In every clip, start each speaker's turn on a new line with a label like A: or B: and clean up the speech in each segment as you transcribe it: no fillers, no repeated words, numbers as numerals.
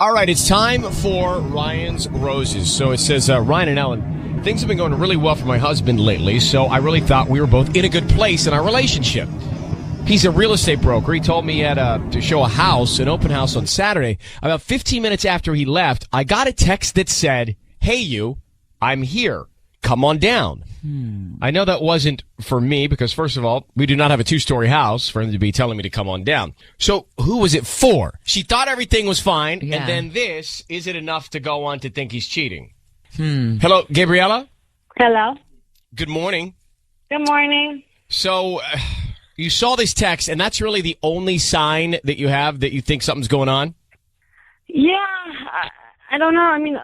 A: All right, it's time for Ryan's Roses. So it says, Ryan and Ellen, things have been going really well for my husband lately, so I really thought we were both in a good place in our relationship. He's a real estate broker. He told me he had to show a house, an open house on Saturday. About 15 minutes after he left, I got a text that said, "Hey, you, I'm here. Come on down." I know that wasn't for me because, first of all, we do not have a 2-story house for him to be telling me to come on down. So who was it for? She thought everything was fine, and then this, is it enough to go on to think he's cheating? Hello, Gabriella?
B: Hello.
A: Good morning.
B: Good morning.
A: So you saw this text, and that's really the only sign that you have that you think something's going on?
B: Yeah, I don't know. I mean,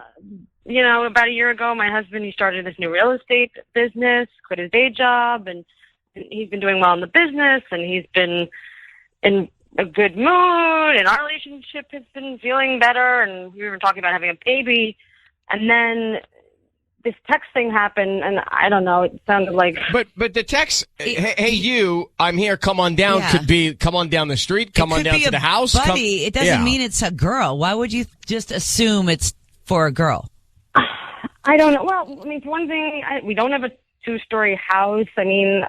B: you know, about a year ago, my husband, he started this new real estate business, quit his day job, and he's been doing well in the business, and he's been in a good mood, and our relationship has been feeling better, and we were talking about having a baby, and then this text thing happened, and I don't know, it sounded like... But
A: the text, hey you, I'm here, come on down, could be come on down the street, come on down to the house.
C: Buddy, it doesn't mean it's a girl. Why would you just assume it's for a girl?
B: I don't know. Well, I mean, for one thing, we don't have a 2-story house. I mean,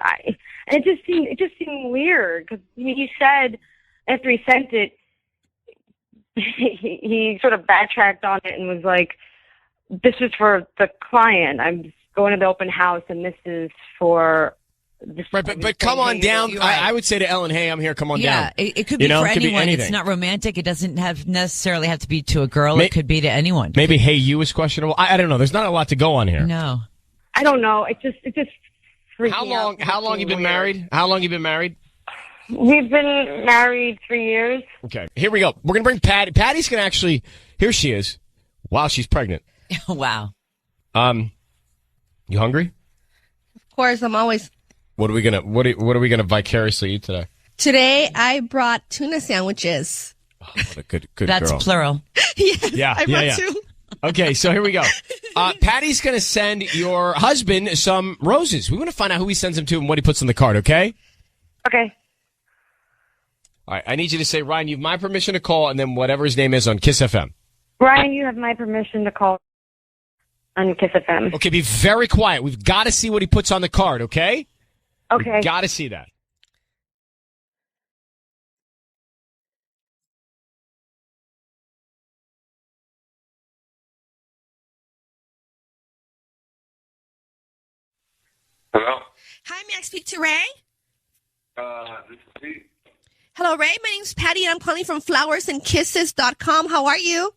B: and it just seemed weird because he said after he sent it, he sort of backtracked on it and was like, "This is for the client. I'm just going to the open house, and this is for."
A: Right, but come on down. I would say to Ellen, "Hey, I'm here. Come on down."
C: Yeah, it could be for anyone. It's not romantic. It doesn't necessarily have to be to a girl. It could be to anyone.
A: Maybe "Hey, you" is questionable. I don't know. There's not a lot to go on here.
C: No,
B: I don't know. It just freaked
A: me out. How long you been married?
B: We've been married 3 years.
A: Okay, here we go. We're gonna bring Patty. Patty's gonna actually. Here she is. Wow, she's pregnant.
C: Wow.
A: You hungry?
D: Of course, I'm always.
A: What are we gonna vicariously eat today?
D: Today I brought tuna sandwiches.
A: Oh, what a good
C: That's
A: girl.
C: Plural.
D: Yes, I brought two.
A: Okay, so here we go. Patty's gonna send your husband some roses. We want to find out who he sends them to and what he puts on the card. Okay.
B: Okay.
A: All right. I need you to say, Ryan, you have my permission to call, and then whatever his name is on KIIS-FM.
B: Ryan, you have my permission to call on KIIS-FM.
A: Okay, be very quiet. We've got to see what he puts on the card. Okay.
B: Okay.
A: Got to see that.
E: Hello?
D: Hi, may I speak to Ray?
E: This is Pete.
D: Hello, Ray. My name's Patty, and I'm calling from flowersandkisses.com. How are you?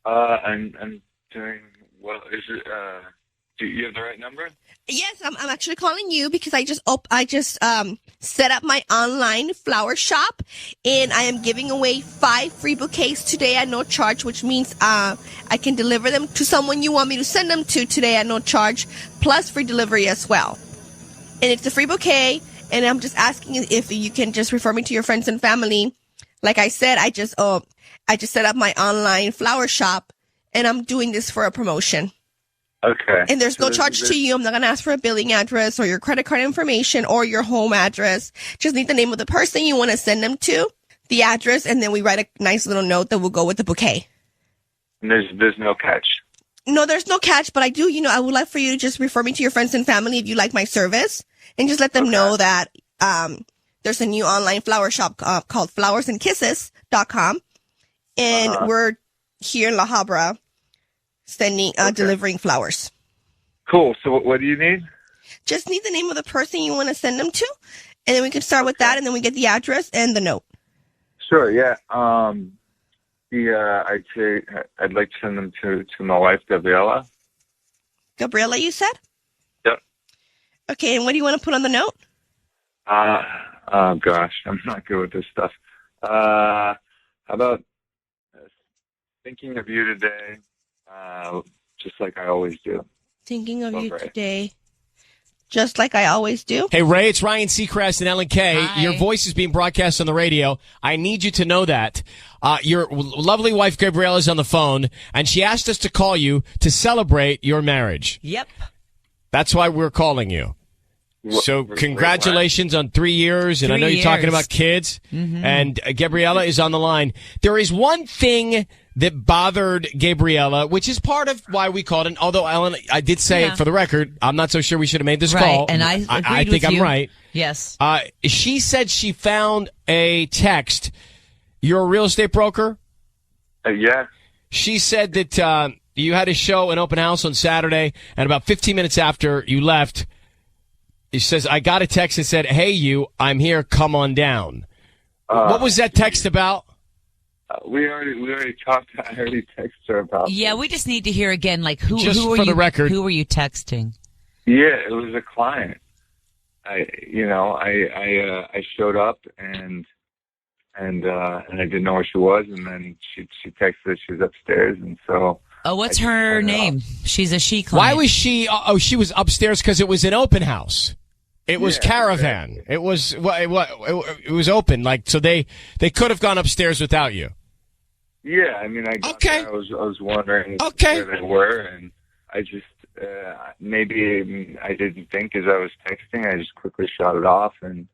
E: I'm doing well. Is it, do you have the right number?
D: Yes, I'm actually calling you because I just set up my online flower shop, and I am giving away 5 free bouquets today at no charge, which means I can deliver them to someone you want me to send them to today at no charge, plus free delivery as well. And it's a free bouquet, and I'm just asking if you can just refer me to your friends and family. Like I said, I just set up my online flower shop, and I'm doing this for a promotion.
E: Okay.
D: And there's no charge to you. I'm not going to ask for a billing address or your credit card information or your home address. Just need the name of the person you want to send them to, the address, and then we write a nice little note that will go with the bouquet.
E: And there's no catch.
D: No, there's no catch, but I would like for you to just refer me to your friends and family if you like my service, and just let them know that there's a new online flower shop called flowersandkisses.com, and we're here in La Habra delivering flowers.
E: Cool. So what do you need?
D: Just need the name of the person you want to send them to, and then we can start with that, and then we get the address and the note.
E: Sure, yeah. I'd say I'd like to send them to my wife, Gabriella.
D: Gabriella, you said?
E: Yep.
D: Okay, and what do you want to put on the note?
E: Oh gosh, I'm not good with this stuff. How about thinking of you today, just like I always do.
D: Thinking of you today, just like I always do.
A: Hey, Ray, it's Ryan Seacrest and Ellen K.
C: Hi.
A: Your voice is being broadcast on the radio. I need you to know that. Your lovely wife, Gabrielle, is on the phone, and she asked us to call you to celebrate your marriage.
C: Yep.
A: That's why we're calling you. So congratulations on 3 years, and I know you're talking about kids, and Gabriella is on the line. There is one thing that bothered Gabriella, which is part of why we called. And although, Ellen, I did say it for the record, I'm not so sure we should have made this call.
C: And I
A: think I'm right.
C: Yes.
A: She said she found a text. You're a real estate broker?
E: Yeah.
A: She said that you had a show, an open house on Saturday, and about 15 minutes after you left, she says, I got a text that said, hey, I'm here, come on down. What was that text about?
E: We already talked. I already texted her about.
C: Yeah, we just need to hear again, like who
A: for the record.
C: Who were you texting?
E: Yeah, it was a client. I showed up and I didn't know where she was, and then she texted that she was upstairs, and so.
C: Oh, what's her name? She's a she client.
A: Why was she? She was upstairs because it was an open house. It was caravan. Exactly. It was it was open. Like, so they could have gone upstairs without you.
E: Yeah, I mean, I got there, I was wondering where they were, and I just maybe I didn't think as I was texting. I just quickly shot it off, and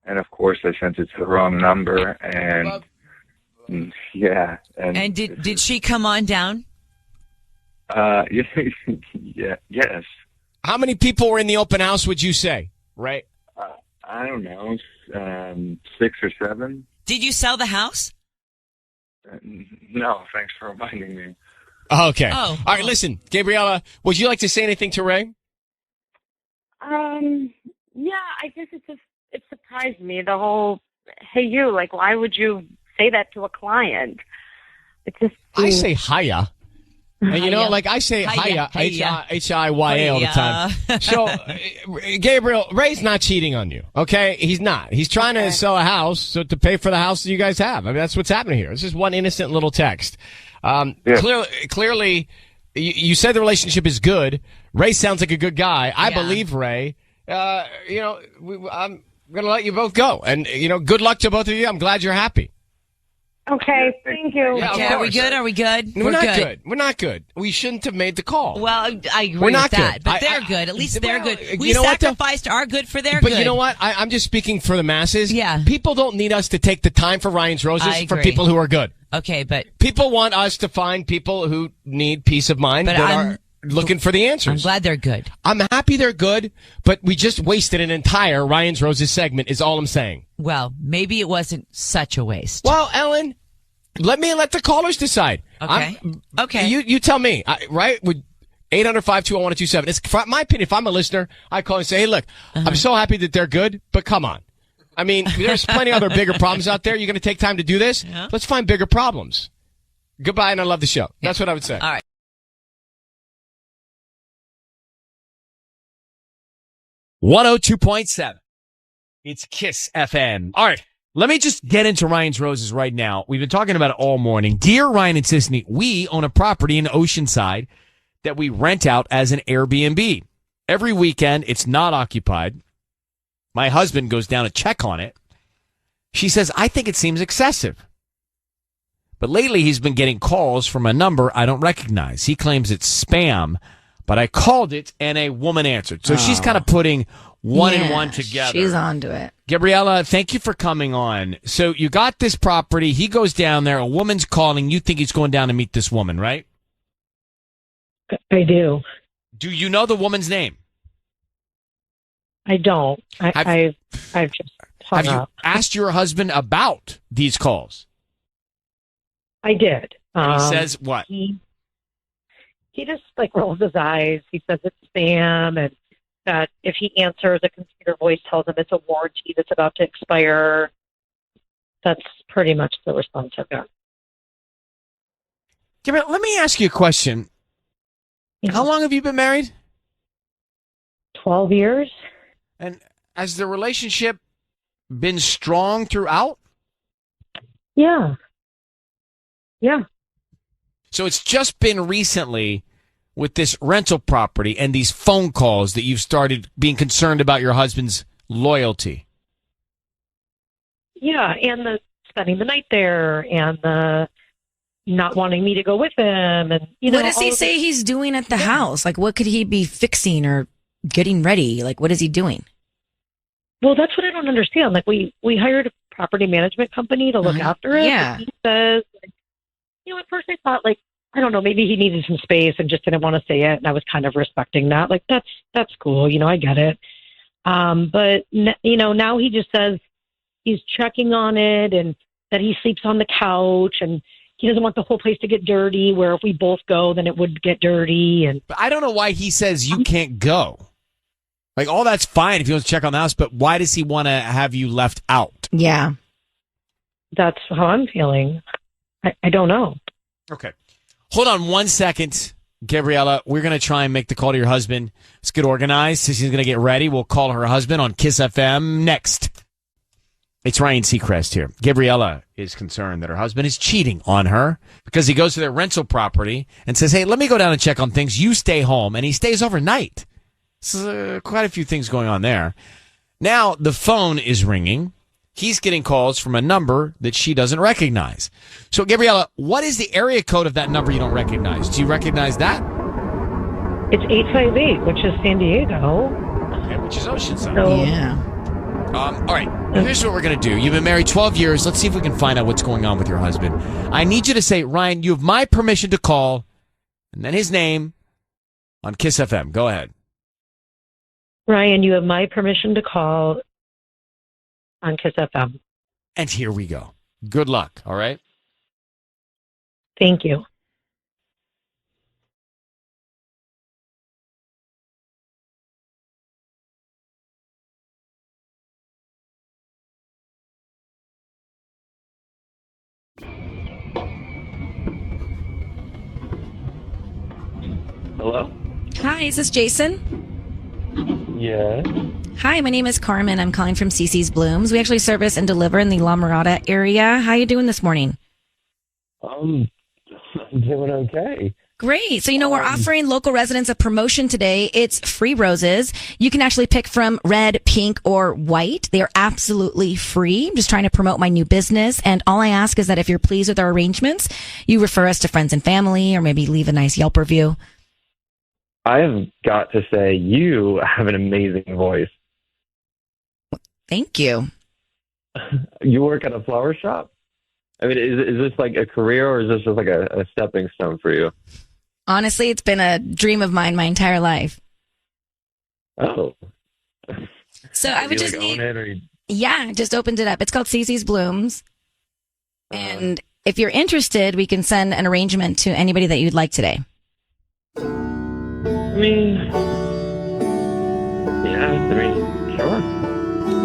E: of course I sent it to the wrong number, and yeah.
C: And did she come on down?
E: Yeah, yes.
A: How many people were in the open house, would you say? Right?
E: I don't know, 6 or 7.
C: Did you sell the house?
E: No, thanks for reminding me.
A: Okay. All right, listen, Gabriella, would you like to say anything to Ray?
B: Yeah, I guess it surprised me, the whole, hey, like, why would you say that to a client? It just.
A: I say hiya. And you know, like I say hiya, H-I-Y-A all the time. So, Gabriel, Ray's not cheating on you, okay? He's not. He's trying to sell a house to pay for the house that you guys have. I mean, that's what's happening here. This is one innocent little text. Clearly, you said the relationship is good. Ray sounds like a good guy. I believe Ray. I'm going to let you both go. And, good luck to both of you. I'm glad you're happy.
B: Okay, thank you.
C: Yeah, okay, are we good?
A: We're not good. We're not good. We shouldn't have made the call.
C: Well, I agree
A: We're not
C: with that.
A: good.
C: But they're good. At least they're good. We sacrificed our good for their good.
A: But you know what? I'm just speaking for the masses.
C: Yeah.
A: People don't need us to take the time for Ryan's Roses for people who are good.
C: Okay, but.
A: People want us to find people who need peace of mind that are looking for the answers.
C: I'm glad they're good.
A: I'm happy they're good, but we just wasted an entire Ryan's Roses segment is all I'm saying.
C: Well, maybe it wasn't such a waste.
A: Well, Ellen, let the callers decide.
C: Okay. Okay.
A: You tell me, right? With 800-521-1027. It's my opinion. If I'm a listener, I call and say, hey, look, I'm so happy that they're good, but come on. I mean, there's plenty other bigger problems out there. You're going to take time to do this? Yeah. Let's find bigger problems. Goodbye, and I love the show. Yeah. That's what I would say.
C: All right.
F: 102.7. It's KIIS-FM. All right. Let me just get into Ryan's Roses right now. We've been talking about it all morning. Dear Ryan and Sisney, we own a property in Oceanside that we rent out as an Airbnb. Every weekend, it's not occupied. My husband goes down to check on it. She says, I think it seems excessive. But lately, he's been getting calls from a number I don't recognize. He claims it's spam, but I called it and a woman answered. So she's kind of putting one and one together.
G: She's onto it.
F: Gabriella, thank you for coming on. So you got this property. He goes down there. A woman's calling. You think he's going down to meet this woman, right?
H: I do.
F: Do you know the woman's name?
H: I don't. I've just hung
F: have
H: up.
F: You asked your husband about these calls?
H: I did.
F: And he says what?
H: He just rolls his eyes. He says it's spam, and that if he answers, a computer voice tells him it's a warranty that's about to expire. That's pretty much the response I've got.
F: Gabriella, let me ask you a question.
H: Yeah.
F: How long have you been married?
H: 12 years.
F: And has the relationship been strong throughout?
H: Yeah. Yeah.
F: So it's just been recently with this rental property and these phone calls that you've started being concerned about your husband's loyalty.
H: Yeah, and the spending the night there and the not wanting me to go with him. And
G: what does he say he's doing at the house? Like, what could he be fixing or getting ready? Like, what is he doing?
H: Well, that's what I don't understand. Like, we hired a property management company to look after it.
G: Yeah.
H: He says, at first I thought, like, I don't know, maybe he needed some space and just didn't want to say it. And I was kind of respecting that. Like, that's cool. I get it. But, now he just says he's checking on it and that he sleeps on the couch and he doesn't want the whole place to get dirty, where if we both go, then it would get dirty. And
F: but I don't know why he says you can't go. Like, all that's fine if he wants to check on the house, but why does he want to have you left out?
G: Yeah.
H: That's how I'm feeling. I don't know.
F: Okay. Hold on 1 second, Gabriella. We're going to try and make the call to your husband. Let's get organized. She's going to get ready. We'll call her husband on KIIS-FM next. It's Ryan Seacrest here. Gabriella is concerned that her husband is cheating on her because he goes to their rental property and says, hey, let me go down and check on things. You stay home. And he stays overnight. So, quite a few things going on there. Now, the phone is ringing. He's getting calls from a number that she doesn't recognize. So, Gabriella, what is the area code of that number you don't recognize? Do you recognize that?
H: It's 858, which is San Diego.
F: Okay, which is Oceanside.
H: So,
G: Yeah.
F: All right, here's what we're going to do. You've been married 12 years. Let's see if we can find out what's going on with your husband. I need you to say, Ryan, you have my permission to call, and then his name on KIIS-FM. Go ahead.
H: Ryan, you have my permission to call on KIIS-FM.
F: And here we go. Good luck, all right?
H: Thank you.
E: Hello?
G: Hi, is this Jason?
E: Yeah.
G: Hi, my name is Carmen. I'm calling from CC's Blooms. We actually service and deliver in the La Mirada area. How are you doing this morning?
E: I'm doing okay.
G: Great. So, we're offering local residents a promotion today. It's free roses. You can actually pick from red, pink, or white. They are absolutely free. I'm just trying to promote my new business. And all I ask is that if you're pleased with our arrangements, you refer us to friends and family or maybe leave a nice Yelp review.
E: I have got to say, you have an amazing voice.
G: Thank you.
E: You work at a flower shop? I mean, is this like a career or is this just like a stepping stone for you?
G: Honestly, it's been a dream of mine my entire life.
E: Oh.
G: So I would just
E: own it, or you...
G: Yeah, just opened it up. It's called CC's Blooms. And if you're interested, we can send an arrangement to anybody that you'd like today.
E: Sure.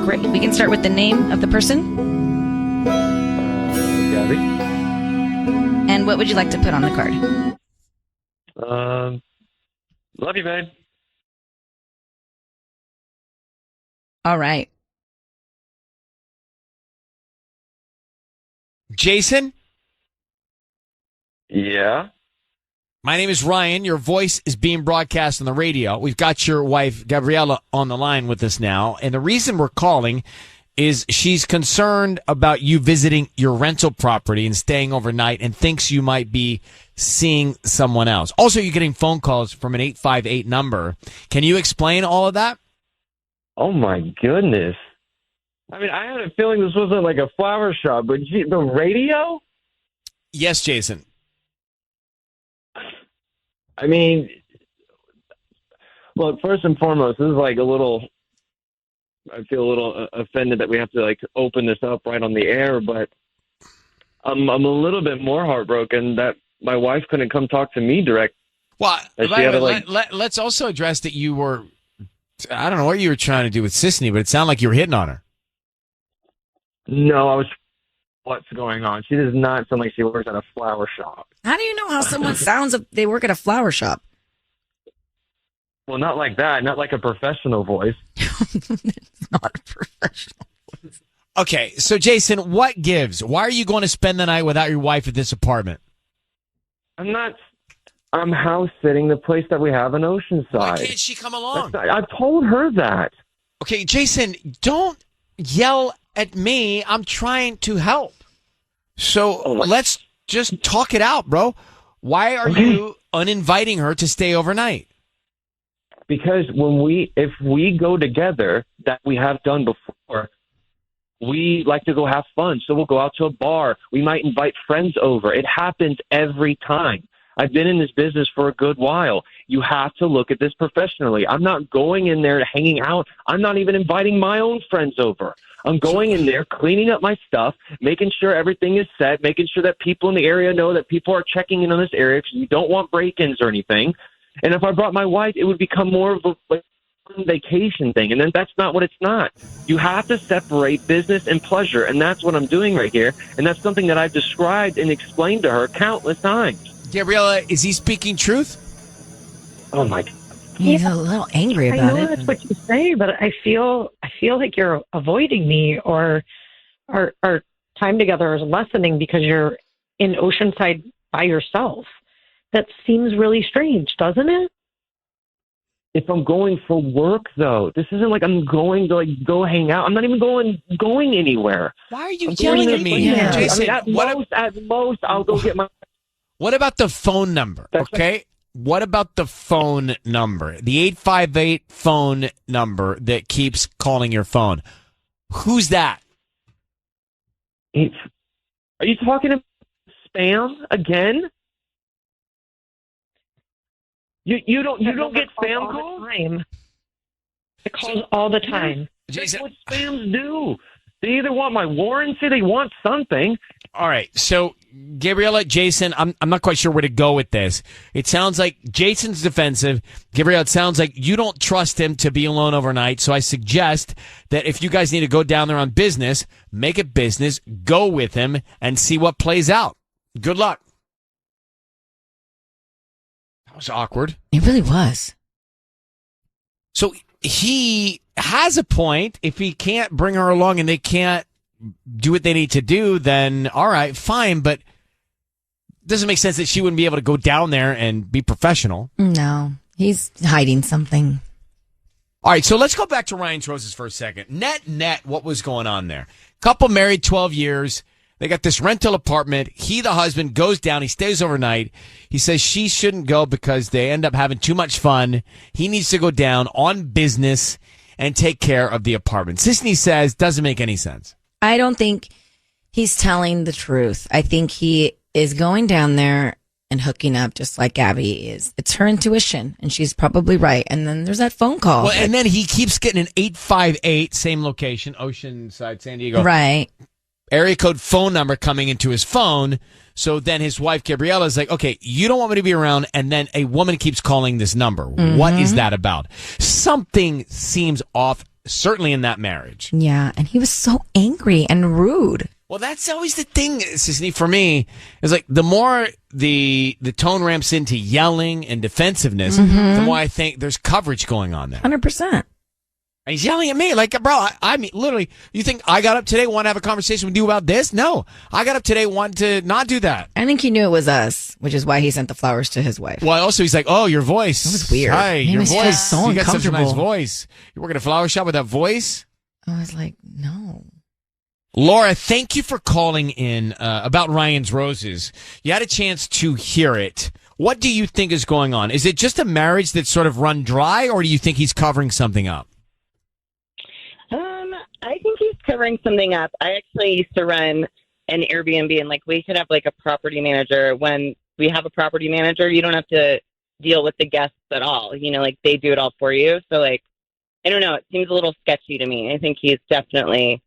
G: Great. We can start with the name of the person.
E: Gabby.
G: And what would you like to put on the card?
E: Love you, babe.
G: All right.
F: Jason?
E: Yeah?
F: My name is Ryan. Your voice is being broadcast on the radio. We've got your wife, Gabriella, on the line with us now. And the reason we're calling is she's concerned about you visiting your rental property and staying overnight and thinks you might be seeing someone else. Also, you're getting phone calls from an 858 number. Can you explain all of that?
E: Oh, my goodness. I mean, I had a feeling this wasn't like a flower shop, but the radio?
F: Yes, Jason.
E: I mean, well, first and foremost, this is like I feel a little offended that we have to like open this up right on the air, but I'm a little bit more heartbroken that my wife couldn't come talk to me direct.
F: Well, let's also address that you were, I don't know what you were trying to do with Sisney, but it sounded like you were hitting on her.
E: No, what's going on? She does not sound like she works at a flower shop.
G: How do you know how someone sounds if they work at a flower shop?
E: Well, not like that. Not like a professional voice.
G: It's not a professional voice.
F: Okay, so Jason, what gives? Why are you going to spend the night without your wife at this apartment?
E: I'm house sitting the place that we have in Oceanside.
F: Why can't she come along?
E: I've told her that.
F: Okay, Jason, don't yell at me. I'm trying to help. So let's just talk it out, bro. Why are you uninviting her to stay overnight?
E: Because if we go together, that we have done before,
I: we like to go have fun, so we'll go out to a bar. We might invite friends over. It happens every time. I've been in this business for a good while. You have to look at this professionally. I'm not going in there hanging out. I'm not even inviting my own friends over. I'm going in there, cleaning up my stuff, making sure everything is set, making sure that people in the area know that people are checking in on this area because you don't want break-ins or anything. And if I brought my wife, it would become more of a vacation thing, and then that's not what it's not. You have to separate business and pleasure, and that's what I'm doing right here, and that's something that I've described and explained to her countless times.
F: Gabriella, is he speaking truth?
I: Oh my God.
C: He's a little angry about it.
H: I know that's what you say, but I feel like you're avoiding me, or our time together is lessening because you're in Oceanside by yourself. That seems really strange, doesn't it?
I: If I'm going for work, though, this isn't like I'm going to go hang out. I'm not even going anywhere.
F: Why are you yelling at me, Jason?
I: I mean, at most, I'll go get my.
F: What about the phone number? Okay. What about the phone number? The 858 phone number that keeps calling your phone. Who's that?
I: Are you talking about spam again? You don't get spam calls?
H: It calls all the time.
I: That's what spams do. They either want my warranty, they want something.
F: All right, so Gabriella, Jason, I'm not quite sure where to go with this. It sounds like Jason's defensive. Gabriella, it sounds like you don't trust him to be alone overnight. So I suggest that if you guys need to go down there on business, make it business, go with him and see what plays out. Good luck. That was awkward.
C: It really was.
F: So he has a point. If he can't bring her along and they can't do what they need to do, then all right, fine. But it doesn't make sense that she wouldn't be able to go down there and be professional.
C: No, he's hiding something.
F: All right, so let's go back to Ryan's Roses for a second. Net, what was going on there? Couple married 12 years. They got this rental apartment. He, the husband, goes down. He stays overnight. He says she shouldn't go because they end up having too much fun. He needs to go down on business and take care of the apartment. Sisney says doesn't make any sense.
C: I don't think he's telling the truth. I think he is going down there and hooking up just like Gabby is. It's her intuition, and she's probably right. And then there's that phone call.
F: Well, and then he keeps getting an 858, same location, Oceanside, San Diego.
C: Right.
F: Area code phone number coming into his phone. So then his wife, Gabriella, is like, okay, you don't want me to be around. And then a woman keeps calling this number. Mm-hmm. What is that about? Something seems off, certainly in that marriage.
C: Yeah. And he was so angry and rude.
F: Well, that's always the thing, Sisney, for me, is like the more the tone ramps into yelling and defensiveness, the more I think there's coverage going on there.
C: 100%.
F: And he's yelling at me like, bro, I mean, literally, you think I got up today, want to have a conversation with you about this? No, I got up today, want to not do that.
C: I think he knew it was us, which is why he sent the flowers to his wife.
F: Well, also, he's like, oh, your voice.
C: That was weird.
F: Hi, your voice.
C: So
F: you got such a
C: uncomfortable.
F: nice voice. You work at a flower shop with that voice?
C: I was like, no.
F: Laura, thank you for calling in about Ryan's Roses. You had a chance to hear it. What do you think is going on? Is it just a marriage that's sort of run dry, or do you think he's covering something up?
J: I think he's covering something up. I actually used to run an Airbnb, and like we could have like a property manager. When we have a property manager, you don't have to deal with the guests at all. You know, like they do it all for you. So like, I don't know. It seems a little sketchy to me. I think he's definitely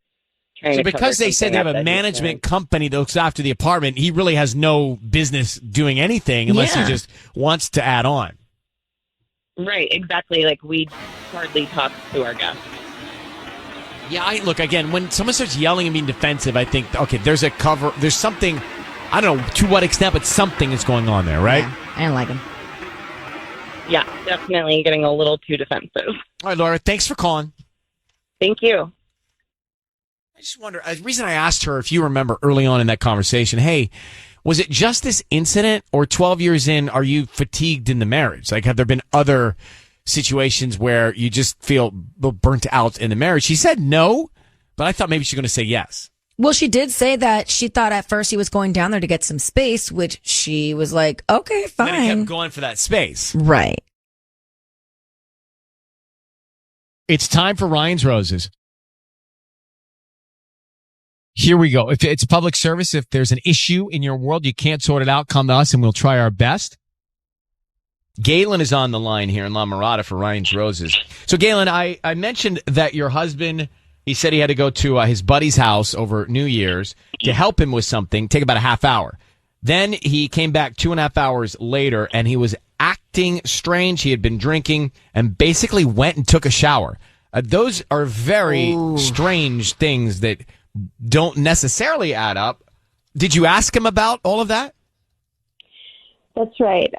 J: trying to cover
F: because they said they have a management company that looks after the apartment, he really has no business doing anything unless he just wants to add on.
J: Right, exactly. Like we hardly talk to our guests.
F: Yeah, look, again, when someone starts yelling and being defensive, I think, okay, there's a cover, there's something, I don't know to what extent, but something is going on there, right?
C: Yeah, I don't like him.
J: Yeah, definitely getting a little too defensive.
F: All right, Laura, thanks for calling.
J: Thank you.
F: I just wonder, the reason I asked her, if you remember early on in that conversation, hey, was it just this incident, or 12 years in, are you fatigued in the marriage? Like, have there been other situations where you just feel burnt out in the marriage? She said no, but I thought maybe she's going to say yes.
G: Well, she did say that she thought at first he was going down there to get some space, which she was like, okay, fine.
F: Then he kept going for that space.
C: Right.
A: It's time for Ryan's Roses.
F: Here we go. If it's public service, if there's an issue in your world, you can't sort it out, come to us and we'll try our best. Galen is on the line here in La Mirada for Ryan's Roses. So, Galen, I mentioned that your husband, he said he had to go to his buddy's house over New Year's to help him with something, take about a half hour. Then he came back 2.5 hours later, and he was acting strange. He had been drinking and basically went and took a shower. Those are very strange things that don't necessarily add up. Did you ask him about all of that?
K: That's right.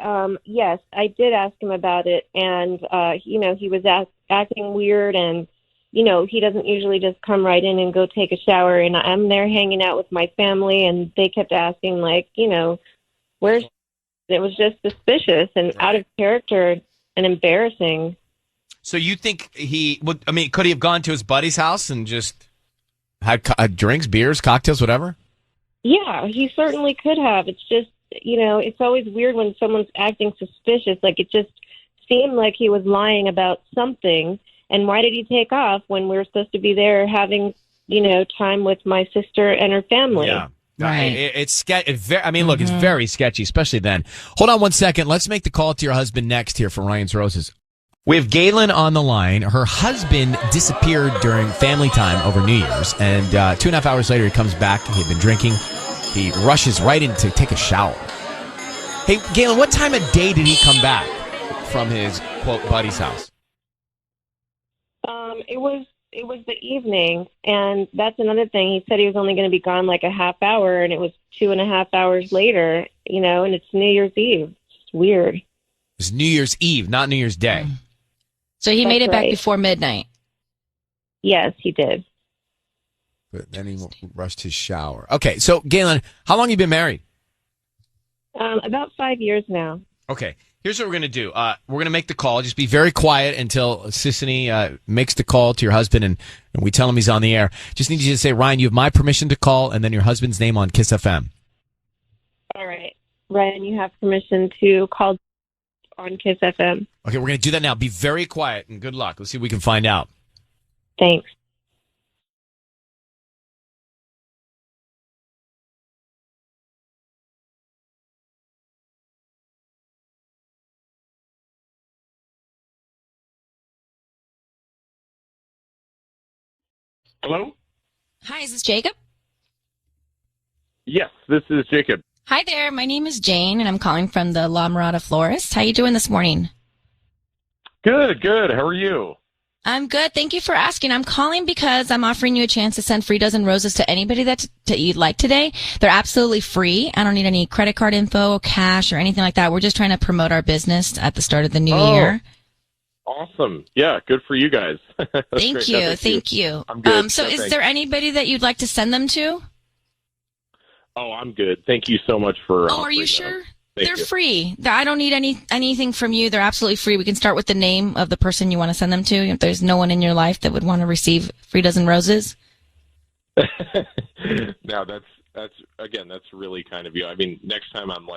K: Yes, I did ask him about it, and he was acting weird, and he doesn't usually just come right in and go take a shower. And I'm there hanging out with my family, and they kept asking, where's? It was just suspicious and out of character and embarrassing.
F: So you think could he have gone to his buddy's house and just had drinks, beers, cocktails, whatever?
K: Yeah, he certainly could have. It's just, it's always weird when someone's acting suspicious. It just seemed like he was lying about something. And why did he take off when we were supposed to be there having, time with my sister and her family?
F: Yeah. Right. It's sketchy. Look, it's very sketchy, especially then. Hold on one second. Let's make the call to your husband next here for Ryan's Roses. We have Galen on the line. Her husband disappeared during family time over New Year's, and 2.5 hours later, he comes back. He had been drinking. He rushes right in to take a shower. Hey, Galen, what time of day did he come back from his, quote, buddy's house?
K: It was the evening, and that's another thing. He said he was only going to be gone a half hour, and it was 2.5 hours later, and it's New Year's Eve. It's weird.
F: It was New Year's Eve, not New Year's Day.
G: So he made it back before midnight.
K: Yes, he did.
F: But then he rushed his shower. Okay, so Galen, how long have you been married?
K: About 5 years now.
F: Okay, here's what we're going to do. We're going to make the call. Just be very quiet until Sissany makes the call to your husband, and we tell him he's on the air. Just need you to say, Ryan, you have my permission to call, and then your husband's name on KIIS-FM.
K: All right. Ryan, you have permission to call on KIIS-FM.
F: Okay, we're going to do that now. Be very quiet, and good luck. Let's see if we can find out.
K: Thanks.
I: Hello?
G: Hi, is this Jacob?
I: Yes, this is Jacob.
G: Hi there. My name is Jane, and I'm calling from the La Mirada Florist. How you doing this morning?
I: Good. How are you?
G: I'm good. Thank you for asking. I'm calling because I'm offering you a chance to send free dozen roses to anybody that you'd like today. They're absolutely free. I don't need any credit card info, cash, or anything like that. We're just trying to promote our business at the start of the new year.
I: Awesome. Yeah, good for you guys.
G: Thank you. Thank you.
I: I'm good.
G: So is there anybody that you'd like to send them to?
I: Oh, I'm good. Thank you so much for
G: are you sure? They're
I: you.
G: free. I don't need anything from you. They're absolutely free. We can start with the name of the person you want to send them to. If there's no one in your life that would want to receive free dozen roses.
I: No, that's really kind of you. I mean, next time I'm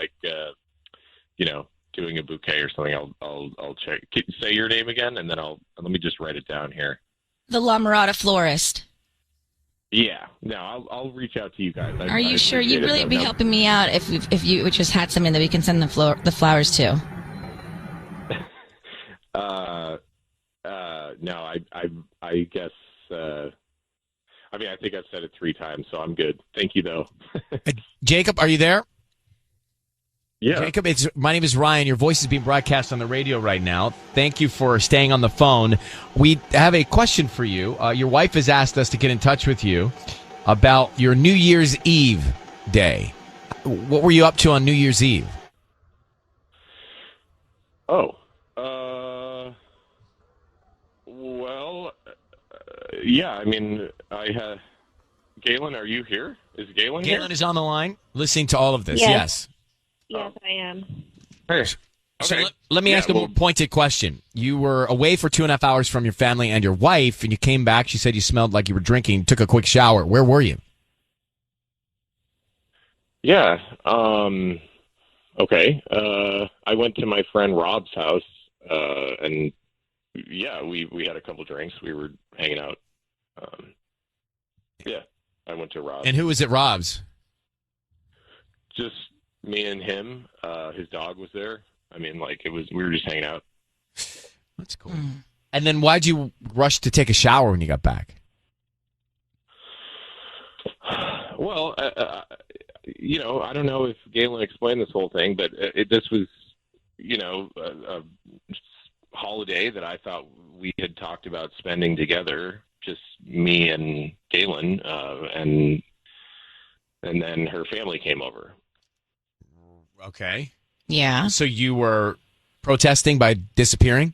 I: doing a bouquet or something, I'll check. Say your name again, and then let me just write it down here.
G: The La Mirada Florist.
I: Yeah, no, I'll reach out to you guys.
G: Are you sure? You'd really be helping me out if you just had something that we can send the flowers to.
I: No, I guess. I think I've said it 3 times, so I'm good. Thank you, though.
F: Jacob, are you there?
I: Yeah.
F: Jacob, my name is Ryan. Your voice is being broadcast on the radio right now. Thank you for staying on the phone. We have a question for you. Your wife has asked us to get in touch with you about your New Year's Eve day. What were you up to on New Year's Eve?
I: Yeah, I mean, Galen, are you here? Is Galen here?
F: Galen is on the line, listening to all of this.
K: Yes, I am.
I: Hey.
F: So
I: Okay.
F: let me ask a more pointed question. You were away for 2.5 hours from your family and your wife, and you came back. She said you smelled like you were drinking, took a quick shower. Where were you?
I: Yeah. Okay. I went to my friend Rob's house, and yeah, we had a couple drinks. We were hanging out. Yeah.
L: I went to Rob's.
F: And who was at Rob's?
L: Just me and him. His dog was there. I mean, like, we were just hanging out.
F: That's cool. And then why'd you rush to take a shower when you got back?
L: Well, I don't know if Galen explained this whole thing, but this was, a holiday that I thought we had talked about spending together, just me and Galen, and then her family came over.
F: Okay.
C: Yeah.
F: So you were protesting by disappearing?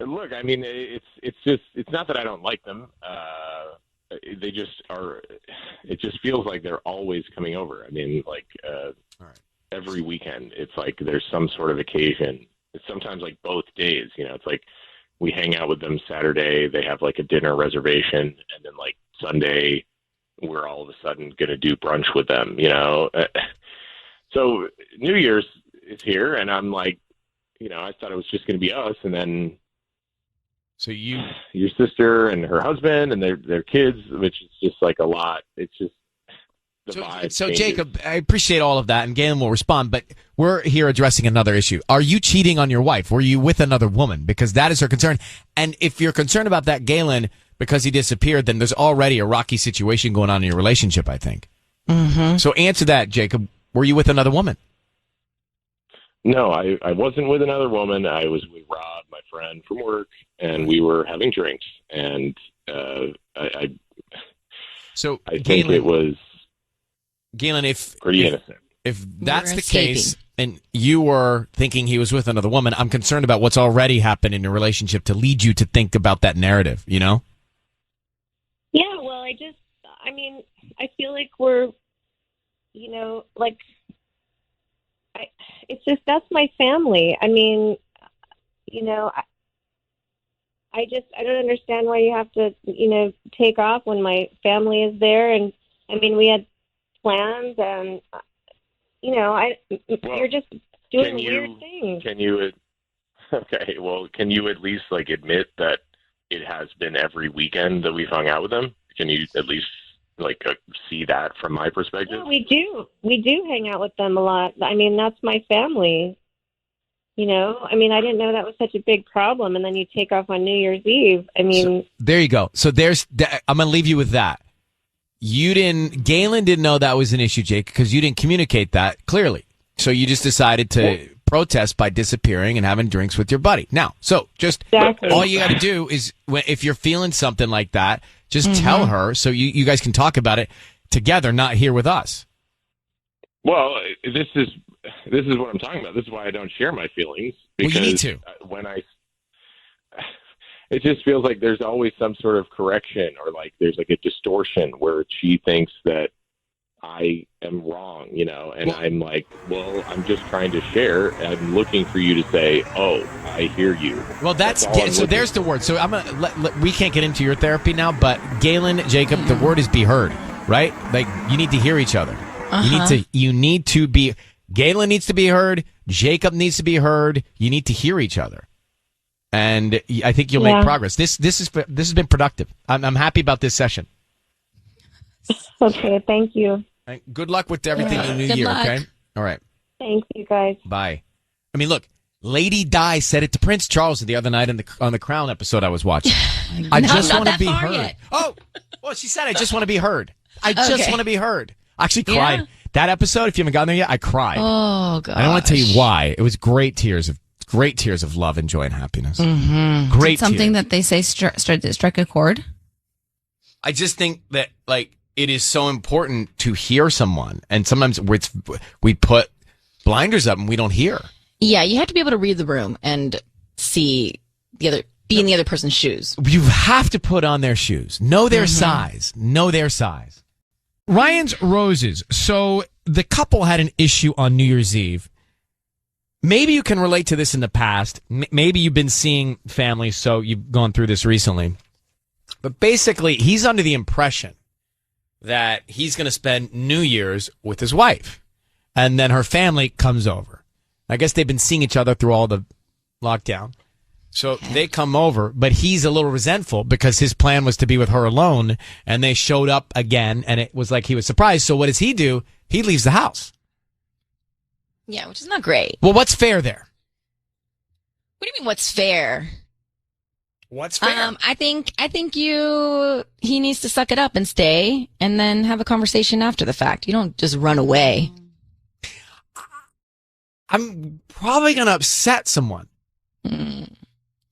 L: Look, I mean, it's not that I don't like them. They just are. It just feels like they're always coming over. I mean, like every weekend, it's like there's some sort of occasion. It's sometimes like both days. It's like we hang out with them Saturday. They have like a dinner reservation, and then like Sunday, we're all of a sudden going to do brunch with them. So New Year's is here, and I'm like, I thought it was just going to be us, and then.
F: So
L: your sister and her husband and their kids, which is just like a lot. It's just the vibe.
F: So
L: changes.
F: Jacob, I appreciate all of that, and Galen will respond. But we're here addressing another issue. Are you cheating on your wife? Were you with another woman? Because that is her concern. And if you're concerned about that, Galen, because he disappeared, then there's already a rocky situation going on in your relationship, I think.
C: Mm-hmm.
F: So answer that, Jacob. Were you with another woman?
L: No, I wasn't with another woman. I was with Rob, my friend from work, and we were having drinks. And I think it was
F: Galen,
L: pretty innocent.
F: If that's the case, and you were thinking he was with another woman, I'm concerned about what's already happened in your relationship to lead you to think about that narrative,
K: Yeah, well, I feel like we're, it's just, that's my family. I don't understand why you have to, take off when my family is there. And we had plans and, you're just doing weird things.
L: Can you at least like admit that it has been every weekend that we've hung out with them? Can you at least see that from my perspective?
K: Yeah, we do hang out with them a lot. That's my family. I didn't know that was such a big problem. And then you take off on New Year's Eve.
F: So, there you go. So I'm going to leave you with that. Galen didn't know that was an issue, Jake, because you didn't communicate that clearly. So you just decided to protest by disappearing and having drinks with your buddy. Now, all you got to do is, if you're feeling something like that, just tell her so you guys can talk about it together, not here with us.
L: Well, this is what I'm talking about. This is why I don't share my feelings. Because
F: you need to.
L: It just feels like there's always some sort of correction, or like there's like a distortion where she thinks that I am wrong, and I'm like, well, I'm just trying to share. I'm looking for you to say, oh, I hear you.
F: Well, so there's the word. So I'm gonna we can't get into your therapy now, but Galen, Jacob, the word is be heard, right? Like you need to hear each other. You need to be. Galen needs to be heard. Jacob needs to be heard. You need to hear each other, and I think you'll make progress. This has been productive. I'm happy about this session.
K: Okay, thank you.
F: And good luck with everything in the new year.
K: luck.
F: Okay, all right.
K: Thanks, you guys.
F: Bye. Look, Lady Di said it to Prince Charles the other night on the Crown episode I was watching. I just want to be heard. Yet. Oh, well, she said I just want to be heard. I just want to be heard. I actually cried. Yeah. That episode, if you haven't gotten there yet, I cried.
C: Oh, God.
F: I don't want to tell you why. It was great tears of love and joy and happiness.
C: Mm-hmm.
F: Great
C: something
F: tears.
C: That they say strike a chord?
F: I just think that, it is so important to hear someone. And sometimes we put blinders up and we don't hear.
C: Yeah, you have to be able to read the room and be in the other person's shoes.
F: You have to put on their shoes. Know their size. Know their size. Ryan's Roses. So the couple had an issue on New Year's Eve. Maybe you can relate to this in the past. Maybe you've been seeing families, so you've gone through this recently. But basically, he's under the impression that he's going to spend New Year's with his wife. And then her family comes over. I guess they've been seeing each other through all the lockdown. So they come over, but he's a little resentful because his plan was to be with her alone, and they showed up again, and it was like he was surprised. So what does he do? He leaves the house.
G: Yeah, which is not great.
F: Well, what's fair there?
G: What do you mean, what's fair?
F: What's fair?
G: I think he needs to suck it up and stay, and then have a conversation after the fact. You don't just run away.
F: I'm probably going to upset someone.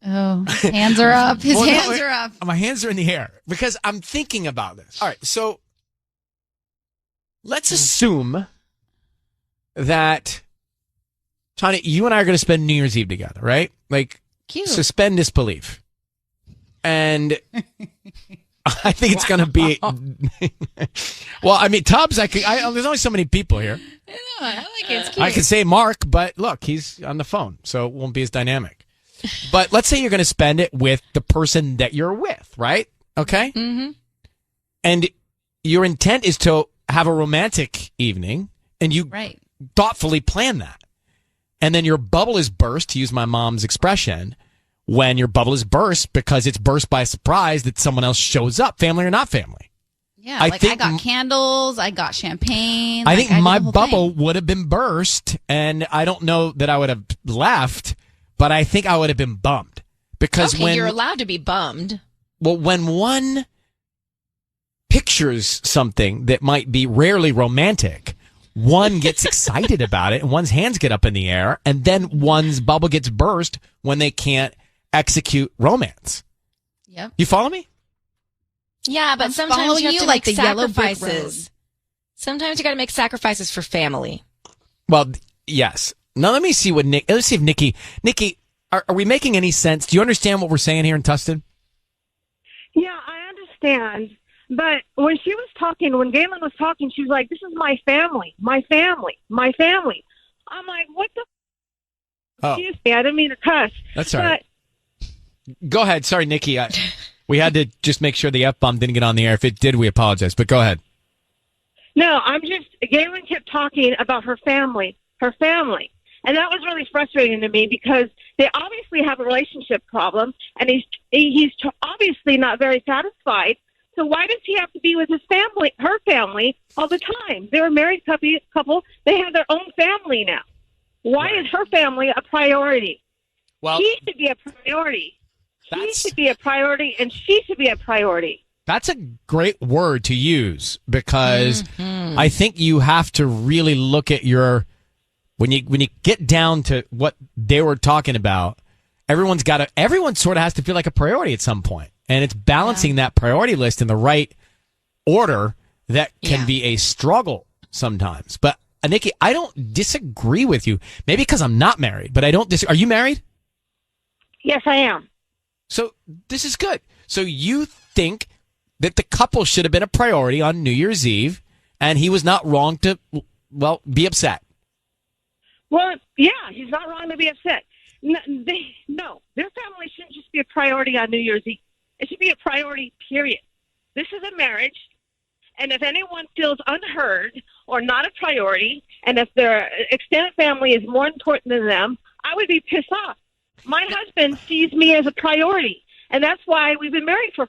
M: Oh, hands are up. His hands are up.
F: My hands are in the air because I'm thinking about this. All right, so let's assume that, Tanya, you and I are going to spend New Year's Eve together, right? Like,
M: cute.
F: Suspend disbelief. And I think it's going to be. Well, I mean, Tubbs, there's only so many people here.
M: I like it. It's cute.
F: I could say Mark, but look, he's on the phone, so it won't be as dynamic. But let's say you're going to spend it with the person that you're with, right? Okay?
M: Mm-hmm.
F: And your intent is to have a romantic evening, and you thoughtfully plan that. And then your bubble is burst, to use my mom's expression, when your bubble is burst because it's burst by surprise that someone else shows up, family or not family.
M: Yeah, I got candles, I got champagne.
F: I think my bubble would have been burst, and I don't know that I would have left, but I think I would have been bummed. Because when
G: you're allowed to be bummed.
F: Well, when one pictures something that might be rarely romantic, one gets excited about it, and one's hands get up in the air, and then one's bubble gets burst when they can't execute romance.
M: Yep.
F: You follow me?
G: Yeah, but sometimes you have to
M: like
G: make
M: the yellow brick
G: sacrifices. Sometimes you got to make sacrifices for family.
F: Well, yes. Now let's see if Nikki, are we making any sense? Do you understand what we're saying here in Tustin?
N: Yeah, I understand. But when Galen was talking, she was like, "This is my family, my family, my family." I'm like, "What the?" Excuse me, I didn't mean to cuss.
F: That's all right. Go ahead. Sorry, Nikki. We had to just make sure the F-bomb didn't get on the air. If it did, we apologize. But go ahead.
N: No, Galen kept talking about her family. And that was really frustrating to me because they obviously have a relationship problem, and he's obviously not very satisfied. So why does he have to be with her family all the time? They're a married couple. They have their own family now. Why is her family a priority?
F: Well,
N: he should be a priority. He should be a priority, and she should be a priority.
F: That's a great word to use because I think you have to really look at when you get down to what they were talking about, everyone sort of has to feel like a priority at some point. And it's balancing that priority list in the right order that can be a struggle sometimes. But Nikki, I don't disagree with you. Maybe because I'm not married, but I don't disagree. Are you married?
N: Yes, I am.
F: So this is good. So you think that the couple should have been a priority on New Year's Eve, and he was not wrong to, be upset.
N: Well, yeah, he's not wrong to be upset. No, their family shouldn't just be a priority on New Year's Eve. It should be a priority, period. This is a marriage, and if anyone feels unheard or not a priority, and if their extended family is more important than them, I would be pissed off. My husband sees me as a priority, and that's why we've been married for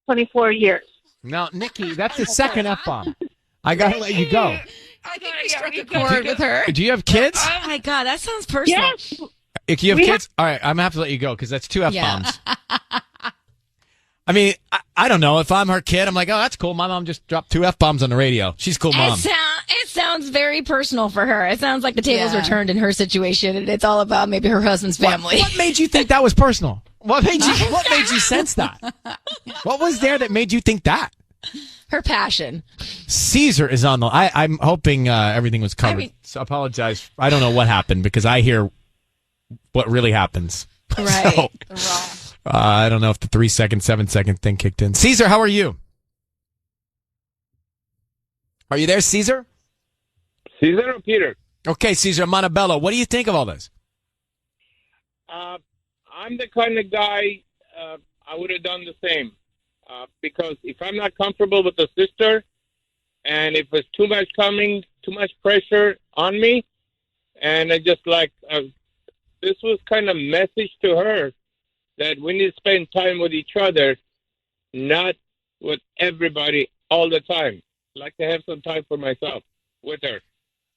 N: 24 years.
F: Now, Nikki, that's the second F-bomb. I got to let you go.
M: I think we struck a chord with her.
F: Do you have kids?
G: Oh, my God. That sounds personal.
N: Yes.
F: If you have kids? All right, I'm going to have to let you go because that's two F-bombs.
M: Yeah.
F: I mean, I don't know. If I'm her kid, I'm like, oh, that's cool. My mom just dropped two F-bombs on the radio. She's a cool mom.
G: It sounds very personal for her. It sounds like the tables were turned in her situation, and it's all about maybe her husband's family.
F: What made you think that was personal? What made you sense that? What was there that made you think that?
G: Her passion.
F: Caesar is on the. I'm hoping everything was covered. So I apologize. I don't know what happened because I hear what really happens.
G: Right.
F: So, I don't know if the 3-second, 7-second thing kicked in. Caesar, how are you? Are you there, Caesar?
O: Caesar or Peter?
F: Okay, Caesar Montebello. What do you think of all this?
O: I'm the kind of guy I would have done the same. Because if I'm not comfortable with the sister, and if it's too much pressure on me, and I just this was kind of message to her that we need to spend time with each other, not with everybody all the time. I like to have some time for myself with her.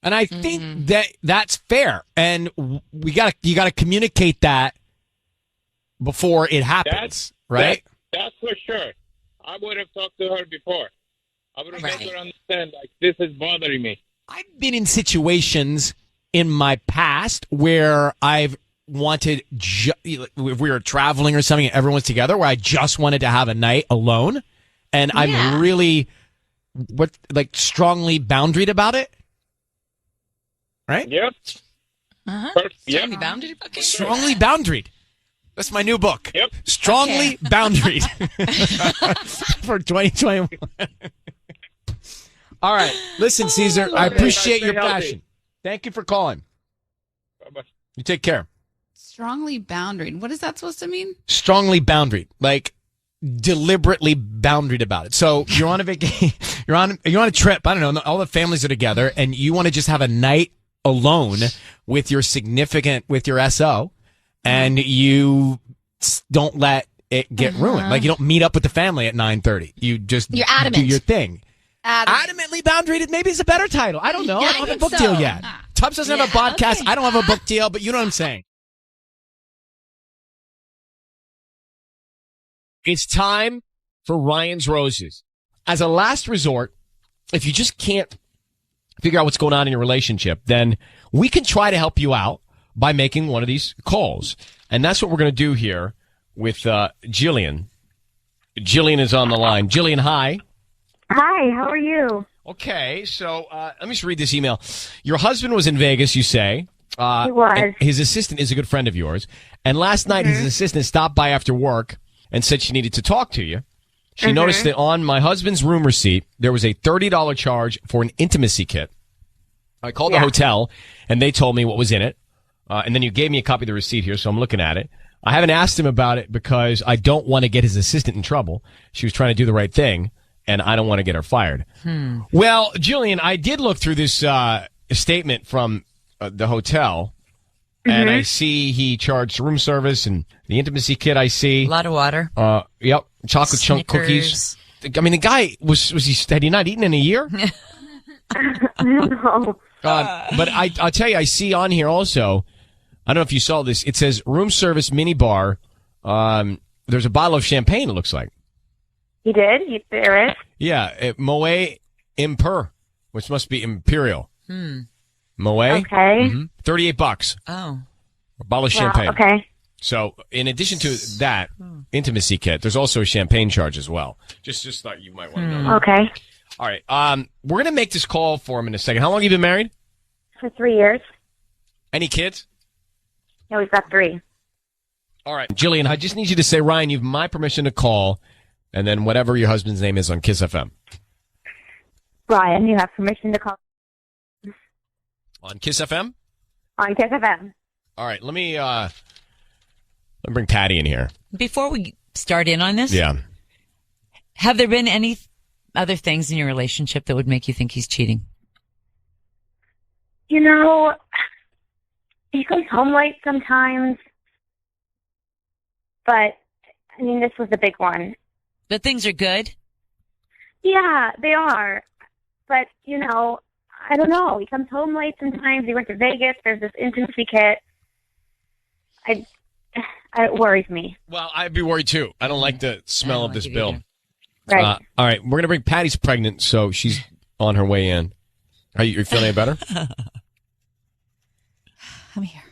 F: And I think that's fair. And you got to communicate that before it happens, right?
O: That's for sure. I would have talked to her before. I would have made her understand, like, this is bothering me.
F: I've been in situations in my past where I've wanted, if we were traveling or something and everyone's together, where I just wanted to have a night alone. And I'm really, strongly boundaried about it. Right?
O: Yep.
C: Uh-huh.
O: Yep.
C: Strongly boundaried? Okay.
F: Strongly boundaried. That's my new book.
O: Yep.
F: Strongly boundaried. For 2021. All right. Listen, Caesar, I appreciate your passion. Thank you for calling.
O: Bye-bye.
F: You take care.
M: Strongly boundaried. What is that supposed to mean?
F: Strongly boundaried. Like, deliberately boundaried about it. So you're on a vacation, you're on a trip. I don't know. All the families are together, and you want to just have a night alone with your SO, and you don't let it get ruined. Like, you don't meet up with the family at 9:30. You're adamant. Do your thing. Adamantly boundaried maybe is a better title. I don't know. I don't have a book deal yet. Tubbs doesn't have a podcast. Okay. I don't have a book deal, but you know what I'm saying. It's time for Ryan's Roses. As a last resort, if you just can't figure out what's going on in your relationship, then we can try to help you out by making one of these calls. And that's what we're going to do here with Jillian. Jillian is on the line. Jillian, hi.
P: Hi, how are you?
F: Okay, so let me just read this email. Your husband was in Vegas, you say.
P: He was.
F: His assistant is a good friend of yours. And last night, his assistant stopped by after work and said she needed to talk to you. She noticed that on my husband's room receipt, there was a $30 charge for an intimacy kit. I called the hotel, and they told me what was in it. And then you gave me a copy of the receipt here, so I'm looking at it. I haven't asked him about it because I don't want to get his assistant in trouble. She was trying to do the right thing, and I don't want to get her fired. Well, Jillian, I did look through this statement from the hotel, and I see he charged room service and the intimacy kit. I see
C: a lot of water.
F: Yep, chocolate chunk cookies. I mean, the guy had he not eaten in a year?
P: No.
F: But I'll tell you, I see on here also. I don't know if you saw this. It says room service mini bar. There's a bottle of champagne. It looks like.
P: He did. There is.
F: Yeah, Moet Imper, which must be Imperial. Moet.
P: Okay.
F: $38.
C: Oh.
F: A bottle of champagne.
P: Okay.
F: So, in addition to that intimacy kit, there's also a champagne charge as well. Just thought you might want to know that.
P: Okay.
F: All right. We're gonna make this call for him in a second. How long have you been married?
P: For 3 years.
F: Any kids?
P: Yeah, we've got 3.
F: All right, Jillian, I just need you to say, Ryan, you have my permission to call, and then whatever your husband's name is on KIIS-FM.
P: Ryan, you have permission to call.
F: On KIIS-FM?
P: On KIIS-FM.
F: All right, let me bring Patty in here.
Q: Before we start in on this,
F: have
Q: there been any other things in your relationship that would make you think he's cheating?
P: You know, he comes home late sometimes, but, I mean, this was a big one.
Q: But things are good?
P: Yeah, they are. But, you know, I don't know. He comes home late sometimes. He went to Vegas. There's this intimacy kit. It worries me.
F: Well, I'd be worried, too. I don't like the smell of this bill.
P: Right.
F: All right, we're going to bring Patty's pregnant, so she's on her way in. Are you feeling any better?
M: I'm here.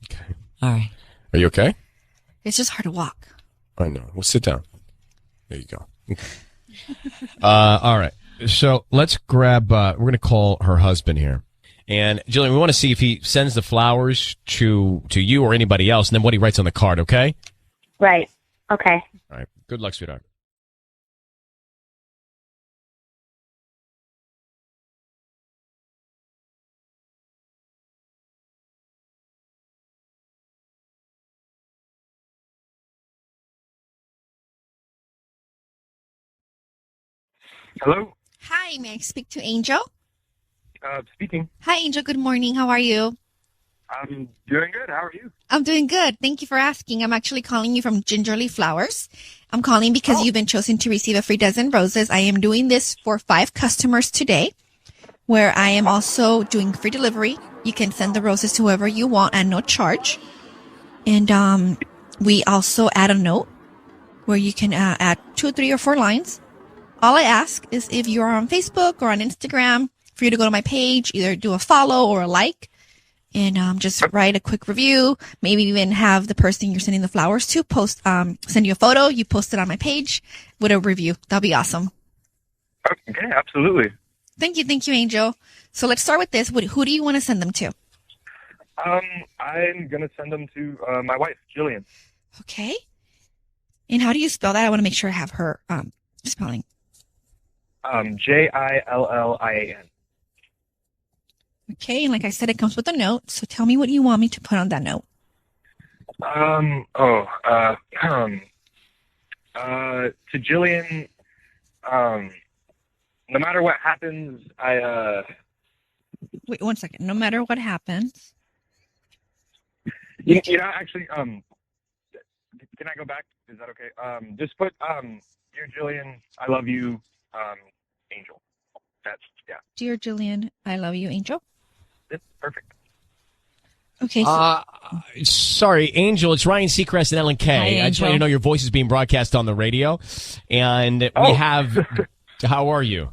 F: Okay.
Q: All right.
F: Are you okay?
M: It's just hard to walk.
F: I know. Well, sit down. There you go. Okay. All right. So let's grab, we're going to call her husband here. And Jillian, we want to see if he sends the flowers to you or anybody else, and then what he writes on the card, okay?
P: Right. Okay.
F: All right. Good luck, sweetheart.
D: Hello? Hi, may I speak to Angel?
R: Speaking.
D: Hi, Angel. Good morning. How are you?
R: I'm doing good. How are you?
D: I'm doing good. Thank you for asking. I'm actually calling you from Gingerly Flowers. I'm calling because you've been chosen to receive a free dozen roses. I am doing this for 5 customers today, where I am also doing free delivery. You can send the roses to whoever you want at no charge. And we also add a note where you can add 2, 3, or 4 lines. All I ask is if you're on Facebook or on Instagram, for you to go to my page, either do a follow or a like, and just write a quick review. Maybe even have the person you're sending the flowers to send you a photo. You post it on my page with a review. That'll be awesome.
R: Okay, absolutely.
D: Thank you, Angel. So let's start with this. Who do you want to send them to?
R: I'm gonna send them to my wife, Jillian.
D: Okay. And how do you spell that? I want to make sure I have her spelling.
R: Jillian.
D: Okay, and like I said, it comes with a note. So tell me what you want me to put on that note.
R: To Jillian, no matter what happens,
D: Wait 1 second. No matter what happens.
R: Actually, can I go back? Is that okay? Just put, dear Jillian, I love you, Angel. That's, yeah.
D: Dear Jillian, I love you, Angel.
R: It's perfect.
D: Okay.
A: Sorry, Angel. It's Ryan Seacrest and Ellen K.
Q: Hi,
A: I just want you to know your voice is being broadcast on the radio, and we have. How are you?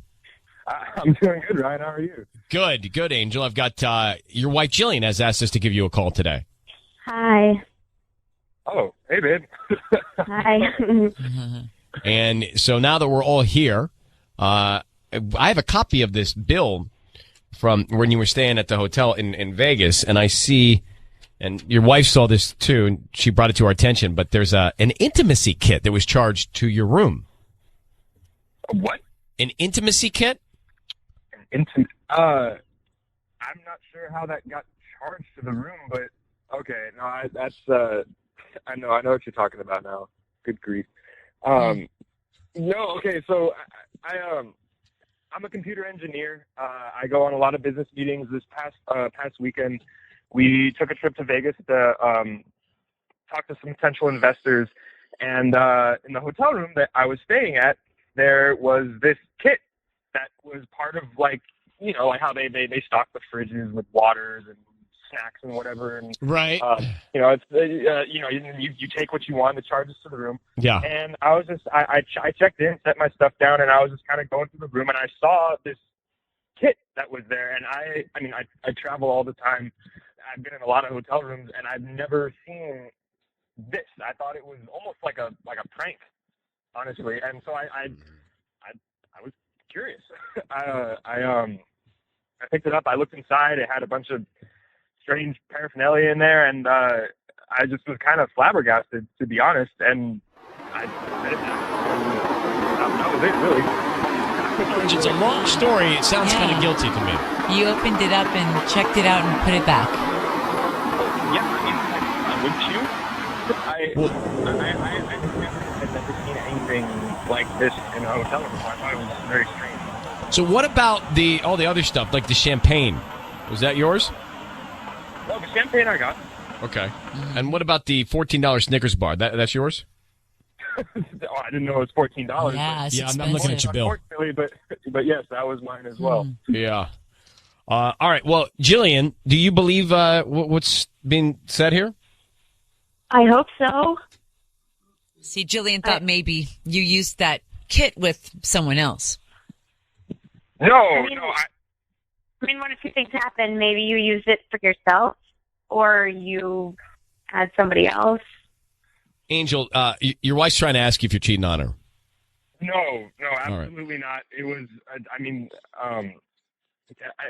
R: I'm doing good, Ryan. How are you?
A: Good, Angel. I've got your wife Jillian has asked us to give you a call today.
P: Hi.
R: Oh, hey, babe.
P: Hi.
A: And so now that we're all here, I have a copy of this bill from when you were staying at the hotel in Vegas, and I see, and your wife saw this too, and she brought it to our attention, but there's an intimacy kit that was charged to your room.
R: What?
A: An intimacy kit?
R: I'm not sure how that got charged to the room, but okay. No, I know what you're talking about now. Good grief. No, okay. So I'm a computer engineer. I go on a lot of business meetings. This past weekend, we took a trip to Vegas to talk to some potential investors. And in the hotel room that I was staying at, there was this kit that was part of like how they stock the fridges with waters and snacks and whatever. And
A: right.
R: It's you take what you want. The charges to the room.
A: Yeah.
R: And I was just I checked in, set my stuff down, and I was just kind of going through the room, and I saw this kit that was there. And I travel all the time. I've been in a lot of hotel rooms, and I've never seen this. I thought it was almost like a prank, honestly. And so I was curious. I picked it up. I looked inside. It had a bunch of strange paraphernalia in there, and I just was kind of flabbergasted, to be honest. And I said it. That was it, really.
A: It's a long story. It sounds kind of guilty to me.
Q: You opened it up and checked it out and put it back.
R: Yeah, wouldn't you? I've never seen anything like this in a hotel room before. I thought it was very strange.
A: So what about all the other stuff, like the champagne? Was that yours?
R: No, the champagne I got.
A: Okay. And what about the $14 Snickers bar? That's yours?
R: I didn't know it was $14.
Q: Yeah,
A: I'm looking at your bill.
R: Unfortunately, but yes, that was mine as well.
A: Yeah. All right. Well, Jillian, do you believe what's being said here?
P: I hope so.
Q: See, Jillian thought maybe you used that kit with someone else.
R: No,
P: I mean, one of two things happened. Maybe you used it for yourself, or you had somebody else.
A: Angel, your wife's trying to ask you if you're cheating on her.
R: No, absolutely not. It was, it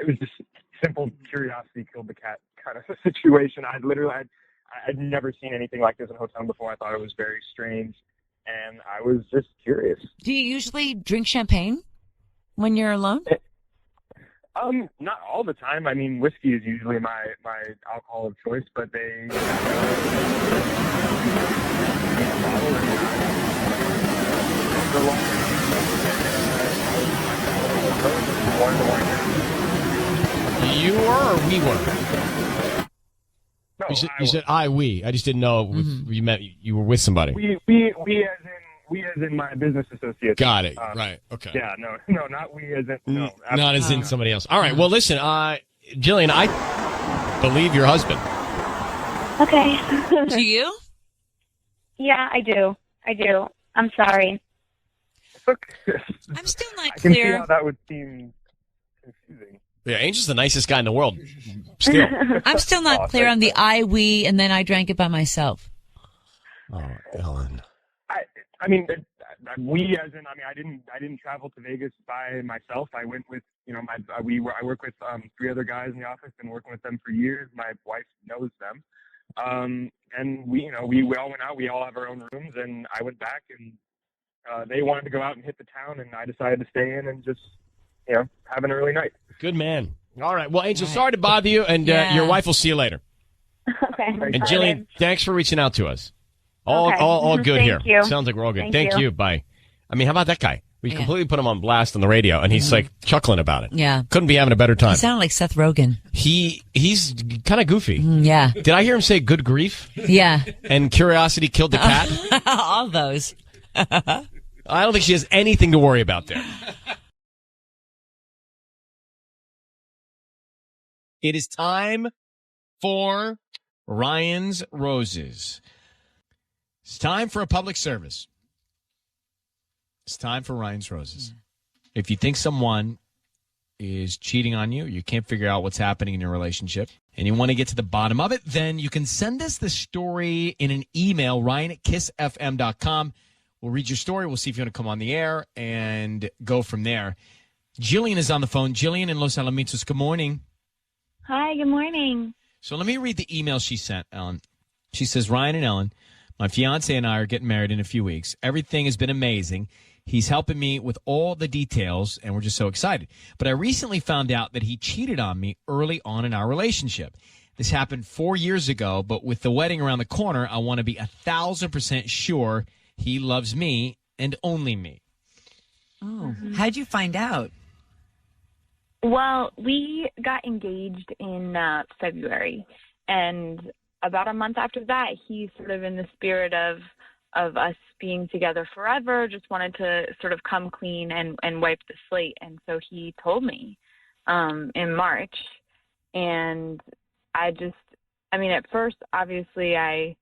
R: was just simple curiosity killed the cat kind of a situation. I'd never seen anything like this in a hotel before. I thought it was very strange, and I was just curious.
Q: Do you usually drink champagne when you're alone?
R: Not all the time. I mean, whiskey is usually my alcohol of choice, but they.
A: You were or we were? You said we. I just didn't know if you meant you were with somebody.
R: We as in my business associates.
A: Got it. Right. Okay.
R: Yeah. No, not we as in. No.
A: Not as in somebody else. All right. Well, listen, Jillian, I believe your husband.
P: Okay.
Q: Do you?
P: Yeah, I do. I'm sorry.
Q: I'm still not
R: I can see
Q: clear.
R: how that would seem confusing.
A: Yeah, Angel's the nicest guy in the world. Still.
Q: I'm still not clear on the we, and then I drank it by myself.
A: Oh, Ellen.
R: I mean, we as in. I mean, I didn't travel to Vegas by myself. I went with I work with 3 other guys in the office. Been working with them for years. My wife knows them. And we all went out. We all have our own rooms, and I went back, and they wanted to go out and hit the town, and I decided to stay in and just have an early night.
A: Good man. All right. Well, Angel, sorry to bother you, and your wife will see you later.
P: Okay.
A: And Jillian, thanks for reaching out to us. All good here.
P: Thank you.
A: Sounds like we're all good.
P: Thank
A: Thank
P: you.
A: you. Bye. I mean, how about that guy? We completely put him on blast on the radio, and he's like chuckling about it.
Q: Yeah.
A: Couldn't be having a better time.
Q: He sounded like Seth Rogen.
A: He's kind of goofy.
Q: Yeah.
A: Did I hear him say good grief?
Q: Yeah.
A: And curiosity killed the cat?
Q: All those.
A: I don't think she has anything to worry about there. It is time for Ryan's Roses. It's time for a public service. It's time for Ryan's Roses. If you think someone is cheating on you, you can't figure out what's happening in your relationship, and you want to get to the bottom of it, then you can send us the story in an email, ryan@KIIS-FM.com. We'll read your story. We'll see if you want to come on the air and go from there. Jillian is on the phone. Jillian in Los Alamitos, good morning.
P: Hi, good morning.
A: So let me read the email she sent, Ellen. She says, Ryan and Ellen, my fiance and I are getting married in a few weeks. Everything has been amazing. He's helping me with all the details, and we're just so excited. But I recently found out that he cheated on me early on in our relationship. This happened 4 years ago, but with the wedding around the corner, I want to be 1,000% sure he loves me and only me.
Q: Oh, how'd you find out?
P: Well, we got engaged in February, and about a month after that, he sort of in the spirit of us being together forever, just wanted to sort of come clean and wipe the slate. And so he told me in March, and at first, obviously, I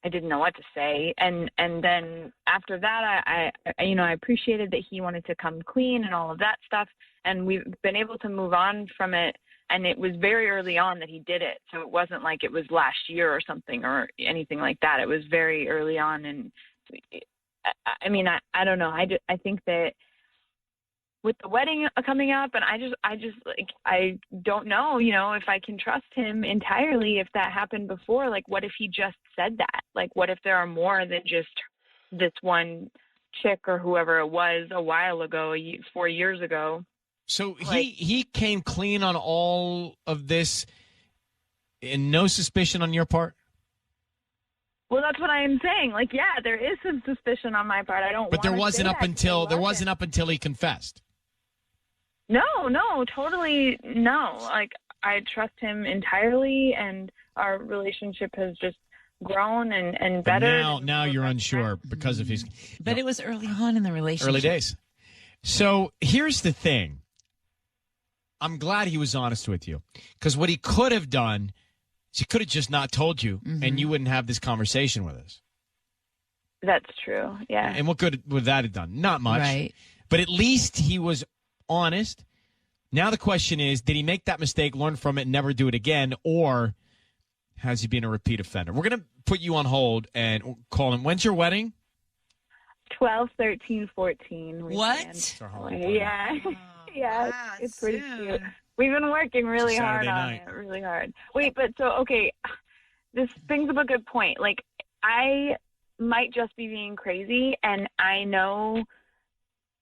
P: didn't know what to say. And then after that, I appreciated that he wanted to come clean and all of that stuff. And we've been able to move on from it. And it was very early on that he did it. So it wasn't like it was last year or something or anything like that. It was very early on. And I don't know. I think that with the wedding coming up, and I don't know, if I can trust him entirely. If that happened before, like, what if he just said that? Like, what if there are more than just this one chick or whoever it was a while ago, 4 years ago?
A: So he came clean on all of this and no suspicion on your part?
P: Well, that's what I am saying. Like, yeah, there is some suspicion on my part.
A: But there wasn't up until he confessed.
P: No, totally no. Like, I trust him entirely, and our relationship has just grown and better.
A: But now you're unsure because of his...
Q: But it was early on in the relationship.
A: Early days. So here's the thing. I'm glad he was honest with you, because what he could have done is he could have just not told you, and you wouldn't have this conversation with us.
P: That's true, yeah.
A: And what good would that have done? Not much.
Q: Right.
A: But at least he was honest. Now the question is, did he make that mistake, learn from it, and never do it again, or has he been a repeat offender? We're going to put you on hold and call him. When's your wedding?
P: 12, 13, 14.
Q: What?
P: Yeah. Yeah, it's pretty cute. We've been working really hard on it, really hard. Wait, but so, okay, this brings up a good point. Like, I might just be being crazy, and I know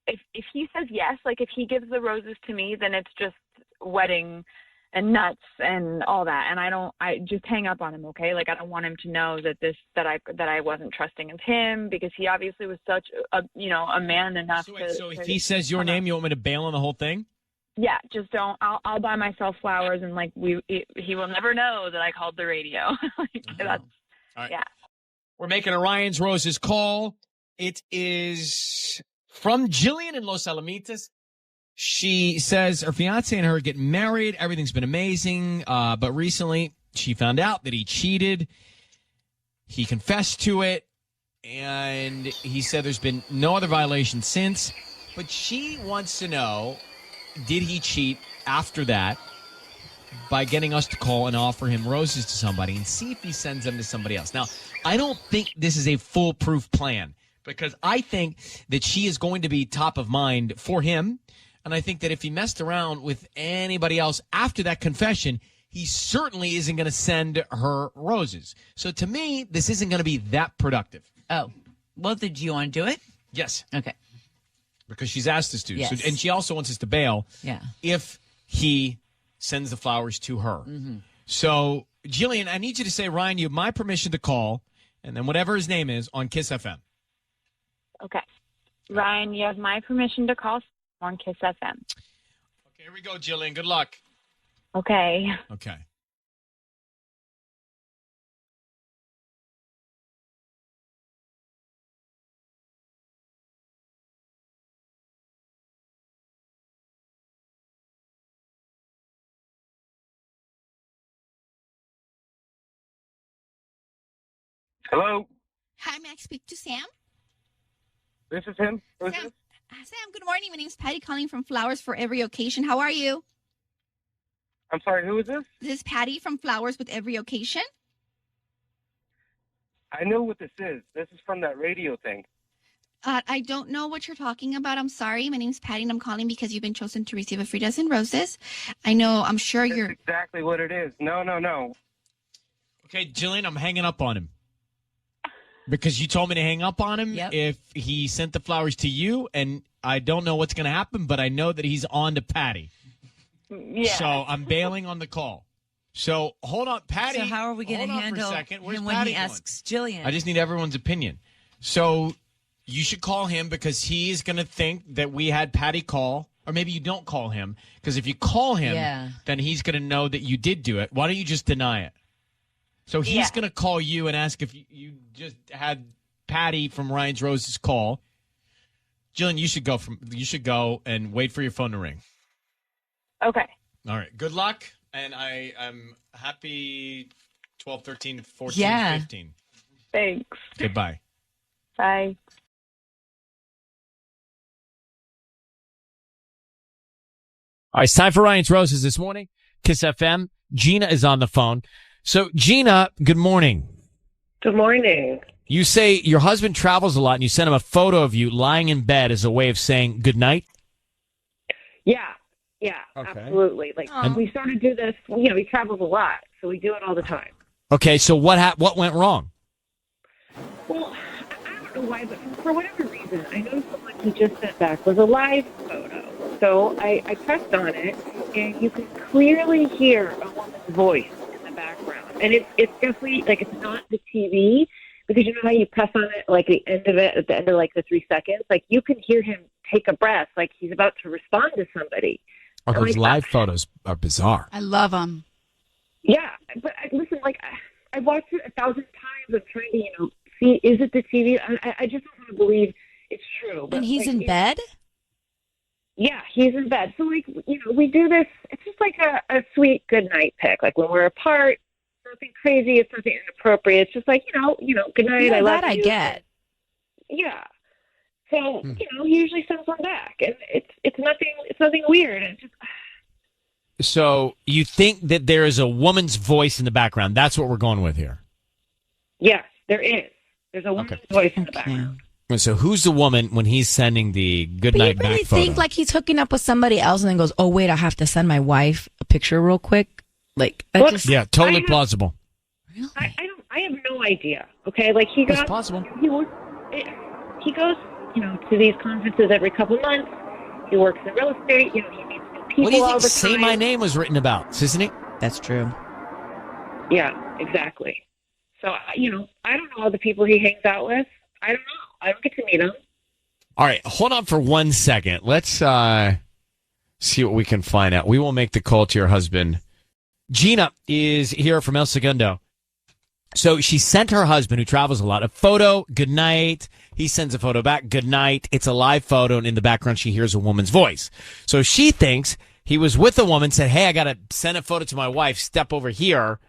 P: if he says yes, like if he gives the roses to me, then it's just wedding and nuts and all that. And I just hang up on him, okay? Like, I don't want him to know that I wasn't trusting of him, because he obviously was such a man enough
A: So if he says your name, you want me to bail on the whole thing?
P: Yeah, just don't. I'll buy myself flowers, and like he will never know that I called the radio. That's
F: All right.
P: yeah.
F: We're making a Ryan's Roses call. It is from Jillian in Los Alamitos. She says her fiance and her get married. Everything's been amazing. But recently she found out that he cheated. He confessed to it. And he said there's been no other violation since. But she wants to know, did he cheat after that by getting us to call and offer him roses to somebody and see if he sends them to somebody else? Now, I don't think this is a foolproof plan because I think that she is going to be top of mind for him. And I think that if he messed around with anybody else after that confession, he certainly isn't going to send her roses. So to me, this isn't going to be that productive.
Q: Oh, well, did you want to do it?
F: Yes.
Q: Okay.
F: Because she's asked us to.
Q: Yes.
F: So, and she also wants us to bail if he sends the flowers to her.
Q: Mm-hmm.
F: So, Jillian, I need you to say, Ryan, you have my permission to call, and then whatever his name is, on KIIS FM.
P: Okay, Ryan, you have my permission to call on KIIS FM.
F: Okay, here we go, Jillian. Good luck.
P: Okay.
F: Okay.
R: Hello?
D: Hi, may I speak to Sam?
R: This is him. Who's
D: Sam,
R: this?
D: Sam, good morning. My name is Patty calling from Flowers for Every Occasion. How are you?
R: I'm sorry, who is this?
D: This is Patty from Flowers with Every Occasion.
R: I know what this is. This is from that radio thing.
D: I don't know what you're talking about. I'm sorry. My name is Patty, and I'm calling because you've been chosen to receive a free dozen roses. I'm sure
R: That's
D: you're...
R: exactly what it is. No.
F: Okay, Jillian, I'm hanging up on him. Because you told me to hang up on him if he sent the flowers to you, and I don't know what's going to happen, but I know that he's on to Patty.
P: Yeah.
F: So I'm bailing on the call. So hold on, Patty.
Q: So how are we going to handle
F: him when
Q: Patty
F: he
Q: asks Jillian?
F: I just need everyone's opinion. So you should call him because he's going to think that we had Patty call, or maybe you don't call him, because if you call him, then he's going to know that you did do it. Why don't you just deny it? So he's going to call you and ask if you just had Patty from Ryan's Roses call. Jillian, you should go and wait for your phone to ring.
P: Okay.
F: All right. Good luck, and I am happy 12, 13, 14, 15.
P: Thanks.
F: Goodbye.
P: Bye.
F: All right, it's time for Ryan's Roses this morning. KIIS FM. Gina is on the phone. So, Gina, good morning.
S: Good morning.
F: You say your husband travels a lot, and you sent him a photo of you lying in bed as a way of saying good night?
S: Yeah,
F: Okay.
S: absolutely. Like, we started to do this, he travels a lot, so we do it all the time.
F: Okay, so what went wrong?
S: Well, I don't know why, but for whatever reason, I know someone he just sent back was a live photo. So I pressed on it, and you can clearly hear a woman's voice in the background. And it's definitely, like, it's not the TV, because you know how you press on it, like, the end of it, at the end of, like, the 3 seconds? Like, you can hear him take a breath, like he's about to respond to somebody.
F: Oh, those live photos are bizarre.
M: I love them.
S: Yeah, but listen, like, I watched it 1,000 times. I'm trying to, see, is it the TV? I just don't want to believe it's true. But,
C: And he's
S: like,
C: in bed?
S: Yeah, he's in bed. So, like, we do this. It's just like a sweet good night pick. Like, when we're apart, nothing crazy. It's nothing inappropriate. It's just like, good night.
C: Yeah,
S: I love
C: that I
S: you.
C: get.
S: Yeah. So, he usually sends one back, and it's nothing weird. It's just...
F: So you think that there is a woman's voice in the background? That's what we're going with here.
S: Yes, there is. There's a woman's voice in the background.
F: So who's the woman when he's sending the good
C: But
F: night
C: you really
F: back photo?
C: think like he's hooking up with somebody else and then goes, oh, wait, I have to send my wife a picture real quick? Like, that just...
F: Yeah, totally plausible.
S: I have no idea. Okay, like he got.
F: It's possible.
S: He goes, to these conferences every couple months. He works in real estate. He meets new people
F: What do you
S: all
F: think
S: the
F: Say
S: time.
F: My Name was written about, isn't it?
C: That's true.
S: Yeah, exactly. So I don't know all the people he hangs out with. I don't know. I don't get to meet him.
F: All right, hold on for 1 second. Let's See what we can find out. We will make the call to your husband. Gina is here from El Segundo. So she sent her husband, who travels a lot, a photo. Good night. He sends a photo back. Good night. It's a live photo, and in the background, she hears a woman's voice. So she thinks he was with a woman, said, hey, I got to send a photo to my wife. Step over here,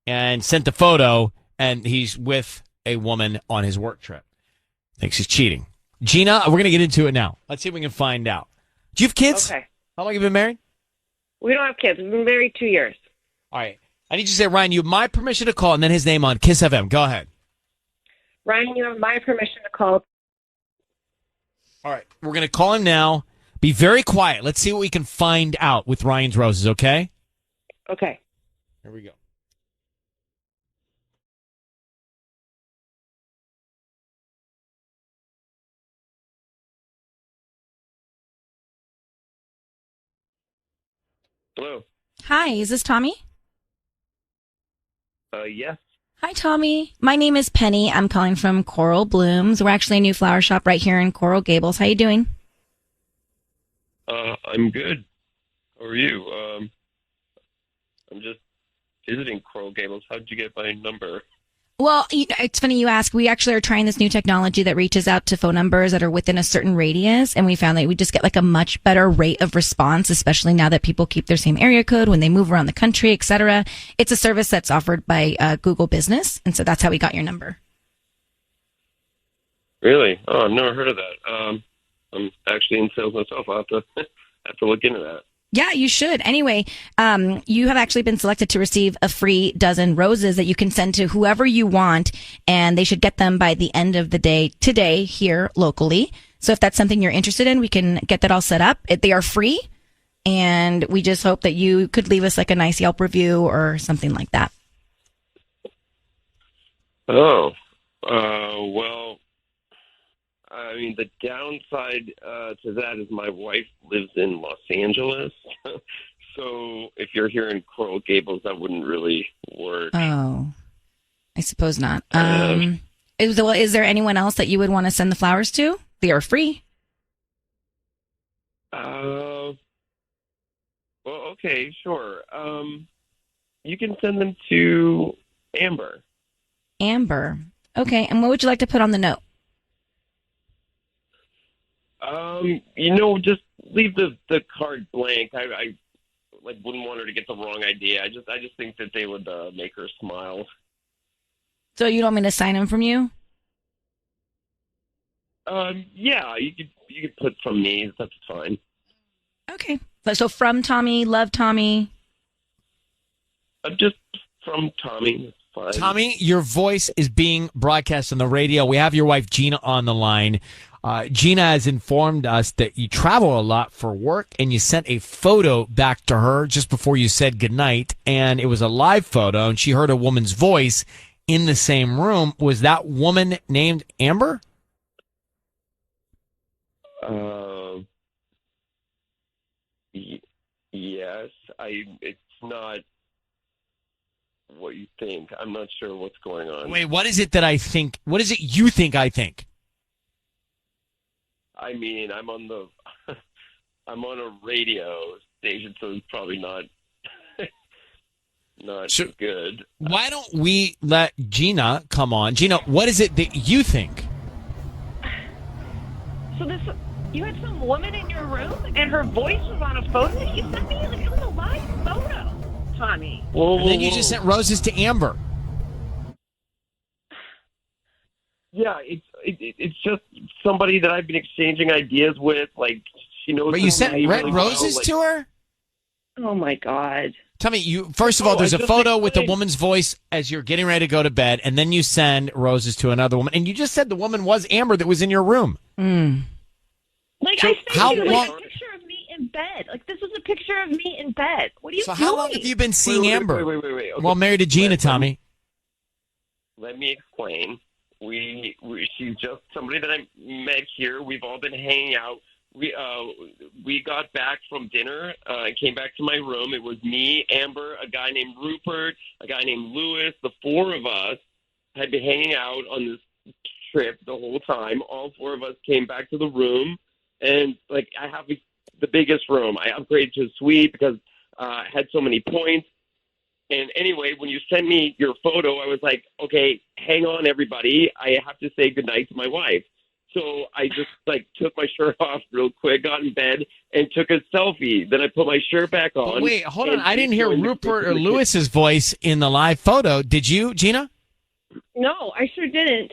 F: and sent the photo, and he's with a woman on his work trip. Thinks he's cheating. Gina, we're going to get into it now. Let's see if we can find out. Do you have kids?
K: Okay.
F: How long have you been married?
K: We don't have kids. We've been married 2 years.
F: All right. I need you to say, Ryan, you have my permission to call, and then his name on KIIS-FM. Go ahead.
K: Ryan, you have my permission to call.
F: All right. We're going to call him now. Be very quiet. Let's see what we can find out with Ryan's Roses, okay?
K: Okay.
F: Here we go.
T: Hello.
G: Hi, is this Tommy?
T: Yes.
G: Hi, Tommy. My name is Penny. I'm calling from Coral Blooms. We're actually a new flower shop right here in Coral Gables. How you doing?
T: I'm good. How are you? I'm just visiting Coral Gables. How did you get my number?
G: Well, it's funny you ask. We actually are trying this new technology that reaches out to phone numbers that are within a certain radius, and we found that we just get like a much better rate of response, especially now that people keep their same area code when they move around the country, etc. It's a service that's offered by Google Business, and so that's how we got your number.
T: Really? Oh, I've never heard of that. I'm actually in sales myself. I'll have to look into that.
G: Yeah, you should. Anyway, you have actually been selected to receive a free dozen roses that you can send to whoever you want, and they should get them by the end of the day today here locally. So if that's something you're interested in, we can get that all set up. They are free, and we just hope that you could leave us like a nice Yelp review or something like that.
T: Oh, well, I mean, the downside to that is my wife lives in Los Angeles. So if you're here in Coral Gables, that wouldn't really work.
G: Oh, I suppose not. Is there anyone else that you would want to send the flowers to? They are free.
T: Well, okay, sure. You can send them to Amber.
G: Amber. Okay, and what would you like to put on the note?
T: Just leave the card blank. I wouldn't want her to get the wrong idea. I just think that they would make her smile.
G: So you don't want me to sign them from you?
T: Yeah, you could put from me. That's fine.
G: Okay. So from Tommy, love Tommy.
T: Just from Tommy. Fine.
F: Tommy, your voice is being broadcast on the radio. We have your wife Gina on the line. Gina has informed us that you travel a lot for work, and you sent a photo back to her just before you said goodnight, and it was a live photo, and she heard a woman's voice in the same room. Was that woman named Amber?
T: Yes. It's not what you think. I'm not sure what's going on.
F: Wait, what is it that I think? What is it you think I think?
T: I mean, I'm on a radio station, so it's probably not good.
F: Why don't we let Gina come on? Gina, what is it that you think?
N: So you had some woman in your room, and her voice was on a photo that you sent me? Like, it was a live photo, Tommy.
F: And then you just sent roses to Amber.
T: Yeah, it's just somebody that I've been exchanging ideas with. Like, she knows.
F: But you sent red
T: really
F: roses
T: well.
F: to her?
N: Oh my God!
F: Tell me, first of all, there's a photo with a woman's voice as you're getting ready to go to bed, and then you send roses to another woman, and you just said the woman was Amber that was in your room.
N: Like,
F: so
N: I sent
F: how
N: you
F: long?
N: a picture of me in bed. Like, this was a picture of me in bed. What are you
F: So
N: doing?
F: how long have you been seeing Amber?
T: Wait. Okay.
F: Well, married to Gina, Tommy.
T: Let me explain. She's just somebody that I met here. We've all been hanging out. We got back from dinner and came back to my room. It was me, Amber, a guy named Rupert, a guy named Lewis. The four of us had been hanging out on this trip the whole time. All four of us came back to the room, and like I have the biggest room. I upgraded to a suite because I had so many points. And anyway, when you sent me your photo, I was like, okay, hang on, everybody. I have to say goodnight to my wife. So I just took my shirt off real quick, got in bed, and took a selfie. Then I put my shirt back on.
F: But wait, hold on. I didn't hear Rupert or Lewis's voice in the live photo. Did you, Gina?
N: No, I sure didn't.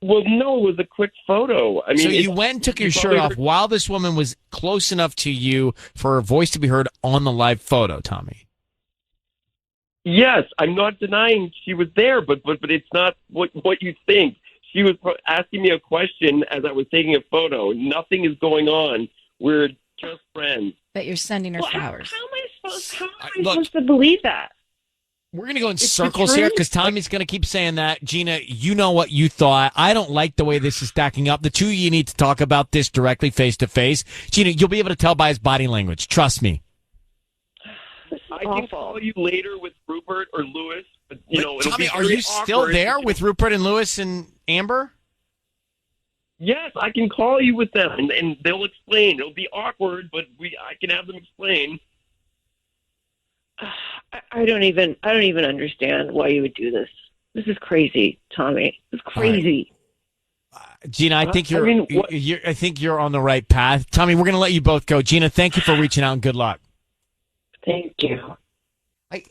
T: Well, no, it was a quick photo. I mean,
F: so you went and took your shirt off while this woman was close enough to you for her voice to be heard on the live photo, Tommy.
T: Yes, I'm not denying she was there, but it's not what you think. She was asking me a question as I was taking a photo. Nothing is going on. We're just friends.
C: But you're sending her flowers.
N: How am I supposed to believe that?
F: We're going to go in circles here because Tommy's going to keep saying that. Gina, you know what you thought. I don't like the way this is stacking up. The two of you need to talk about this directly face to face. Gina, you'll be able to tell by his body language. Trust me.
T: I can call you later with Rupert or Lewis. But, it'll
F: Tommy,
T: be
F: are you
T: awkward.
F: still there with Rupert and Lewis and Amber?
T: Yes, I can call you with them, and they'll explain. It'll be awkward, but I can have them explain.
S: I don't even understand why you would do this. This is crazy, Tommy. This is crazy.
F: Gina, I think I think you're on the right path. Tommy, we're going to let you both go. Gina, thank you for reaching out and good luck.
S: Thank you.
F: I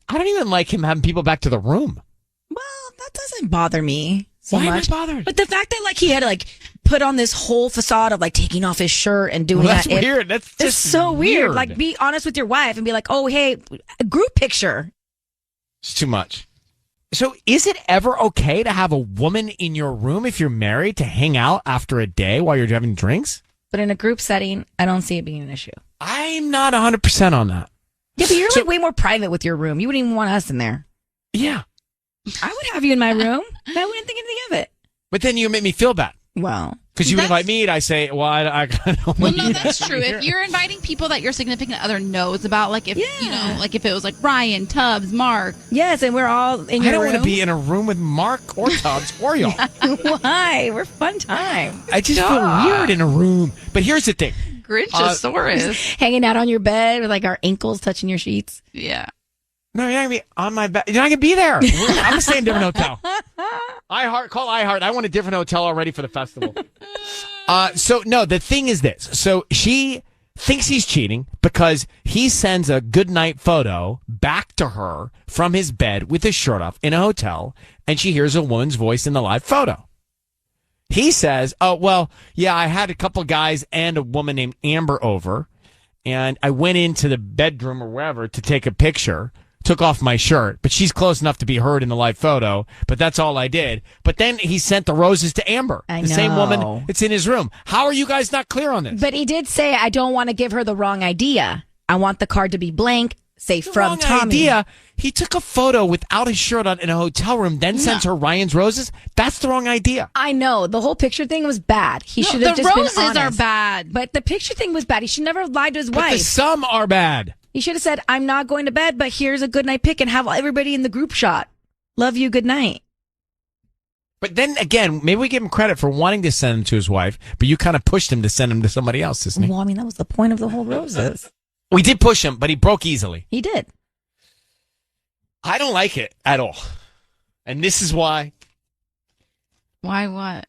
F: don't even like him having people back to the room.
C: Well, that doesn't bother me so
F: Why
C: much.
F: am I bothered?
C: But the fact that he had to put on this whole facade of taking off his shirt and doing
F: that's
C: that.
F: Weird. That's just
C: so weird.
F: weird.
C: Be honest with your wife and be like, oh, hey, a group picture.
F: It's too much. So is it ever okay to have a woman in your room if you're married to hang out after a day while you're having drinks?
C: But in a group setting, I don't see it being an issue.
F: I'm not 100% on that.
C: Yeah, but you're way more private with your room. You wouldn't even want us in there.
F: Yeah.
C: I would have you in my room. I wouldn't think anything of it.
F: But then you make me feel bad.
C: Well.
F: Because you invite me and I say, well, I don't
M: Well, no, that's true. If you're inviting people that your significant other knows about, if it was Ryan, Tubbs, Mark.
C: Yes, and we're all in your room.
F: I don't want to be in a room with Mark or Tubbs or y'all.
C: Why? We're fun time.
F: I just feel weird in a room. But here's the thing.
M: Grinchosaurus.
C: Hanging out on your bed with our ankles touching your sheets.
M: Yeah.
F: No, you're not going to be on my bed. You're not going to be there. I'm going to stay in a different hotel. Call iHeart. I want a different hotel already for the festival. No, the thing is this. So she thinks he's cheating because he sends a goodnight photo back to her from his bed with his shirt off in a hotel, and she hears a woman's voice in the live photo. He says, oh, well, yeah, I had a couple guys and a woman named Amber over, and I went into the bedroom or wherever to take a picture, took off my shirt, but she's close enough to be heard in the live photo, but that's all I did. But then he sent the roses to Amber, the same woman. It's in his room. How are you guys not clear on this?
C: But he did say, I don't want to give her the wrong idea. I want the card to be blank. Say
F: the
C: from
F: wrong
C: Tommy.
F: Idea. He took a photo without his shirt on in a hotel room, then sent her Ryan's roses. That's the wrong idea.
C: I know. The whole picture thing was bad. He should have just been honest.
M: The roses are bad.
C: But the picture thing was bad. He should never have lied to his wife.
F: But some are bad.
C: He should have said, I'm not going to bed, but here's a good night pic and have everybody in the group shot. Love you. Good night.
F: But then again, maybe we give him credit for wanting to send him to his wife, but you kind of pushed him to send him to somebody else, isn't he?
C: Well, I mean, that was the point of the whole roses.
F: We did push him, but he broke easily.
C: He did.
F: I don't like it at all. And this is why.
M: Why what?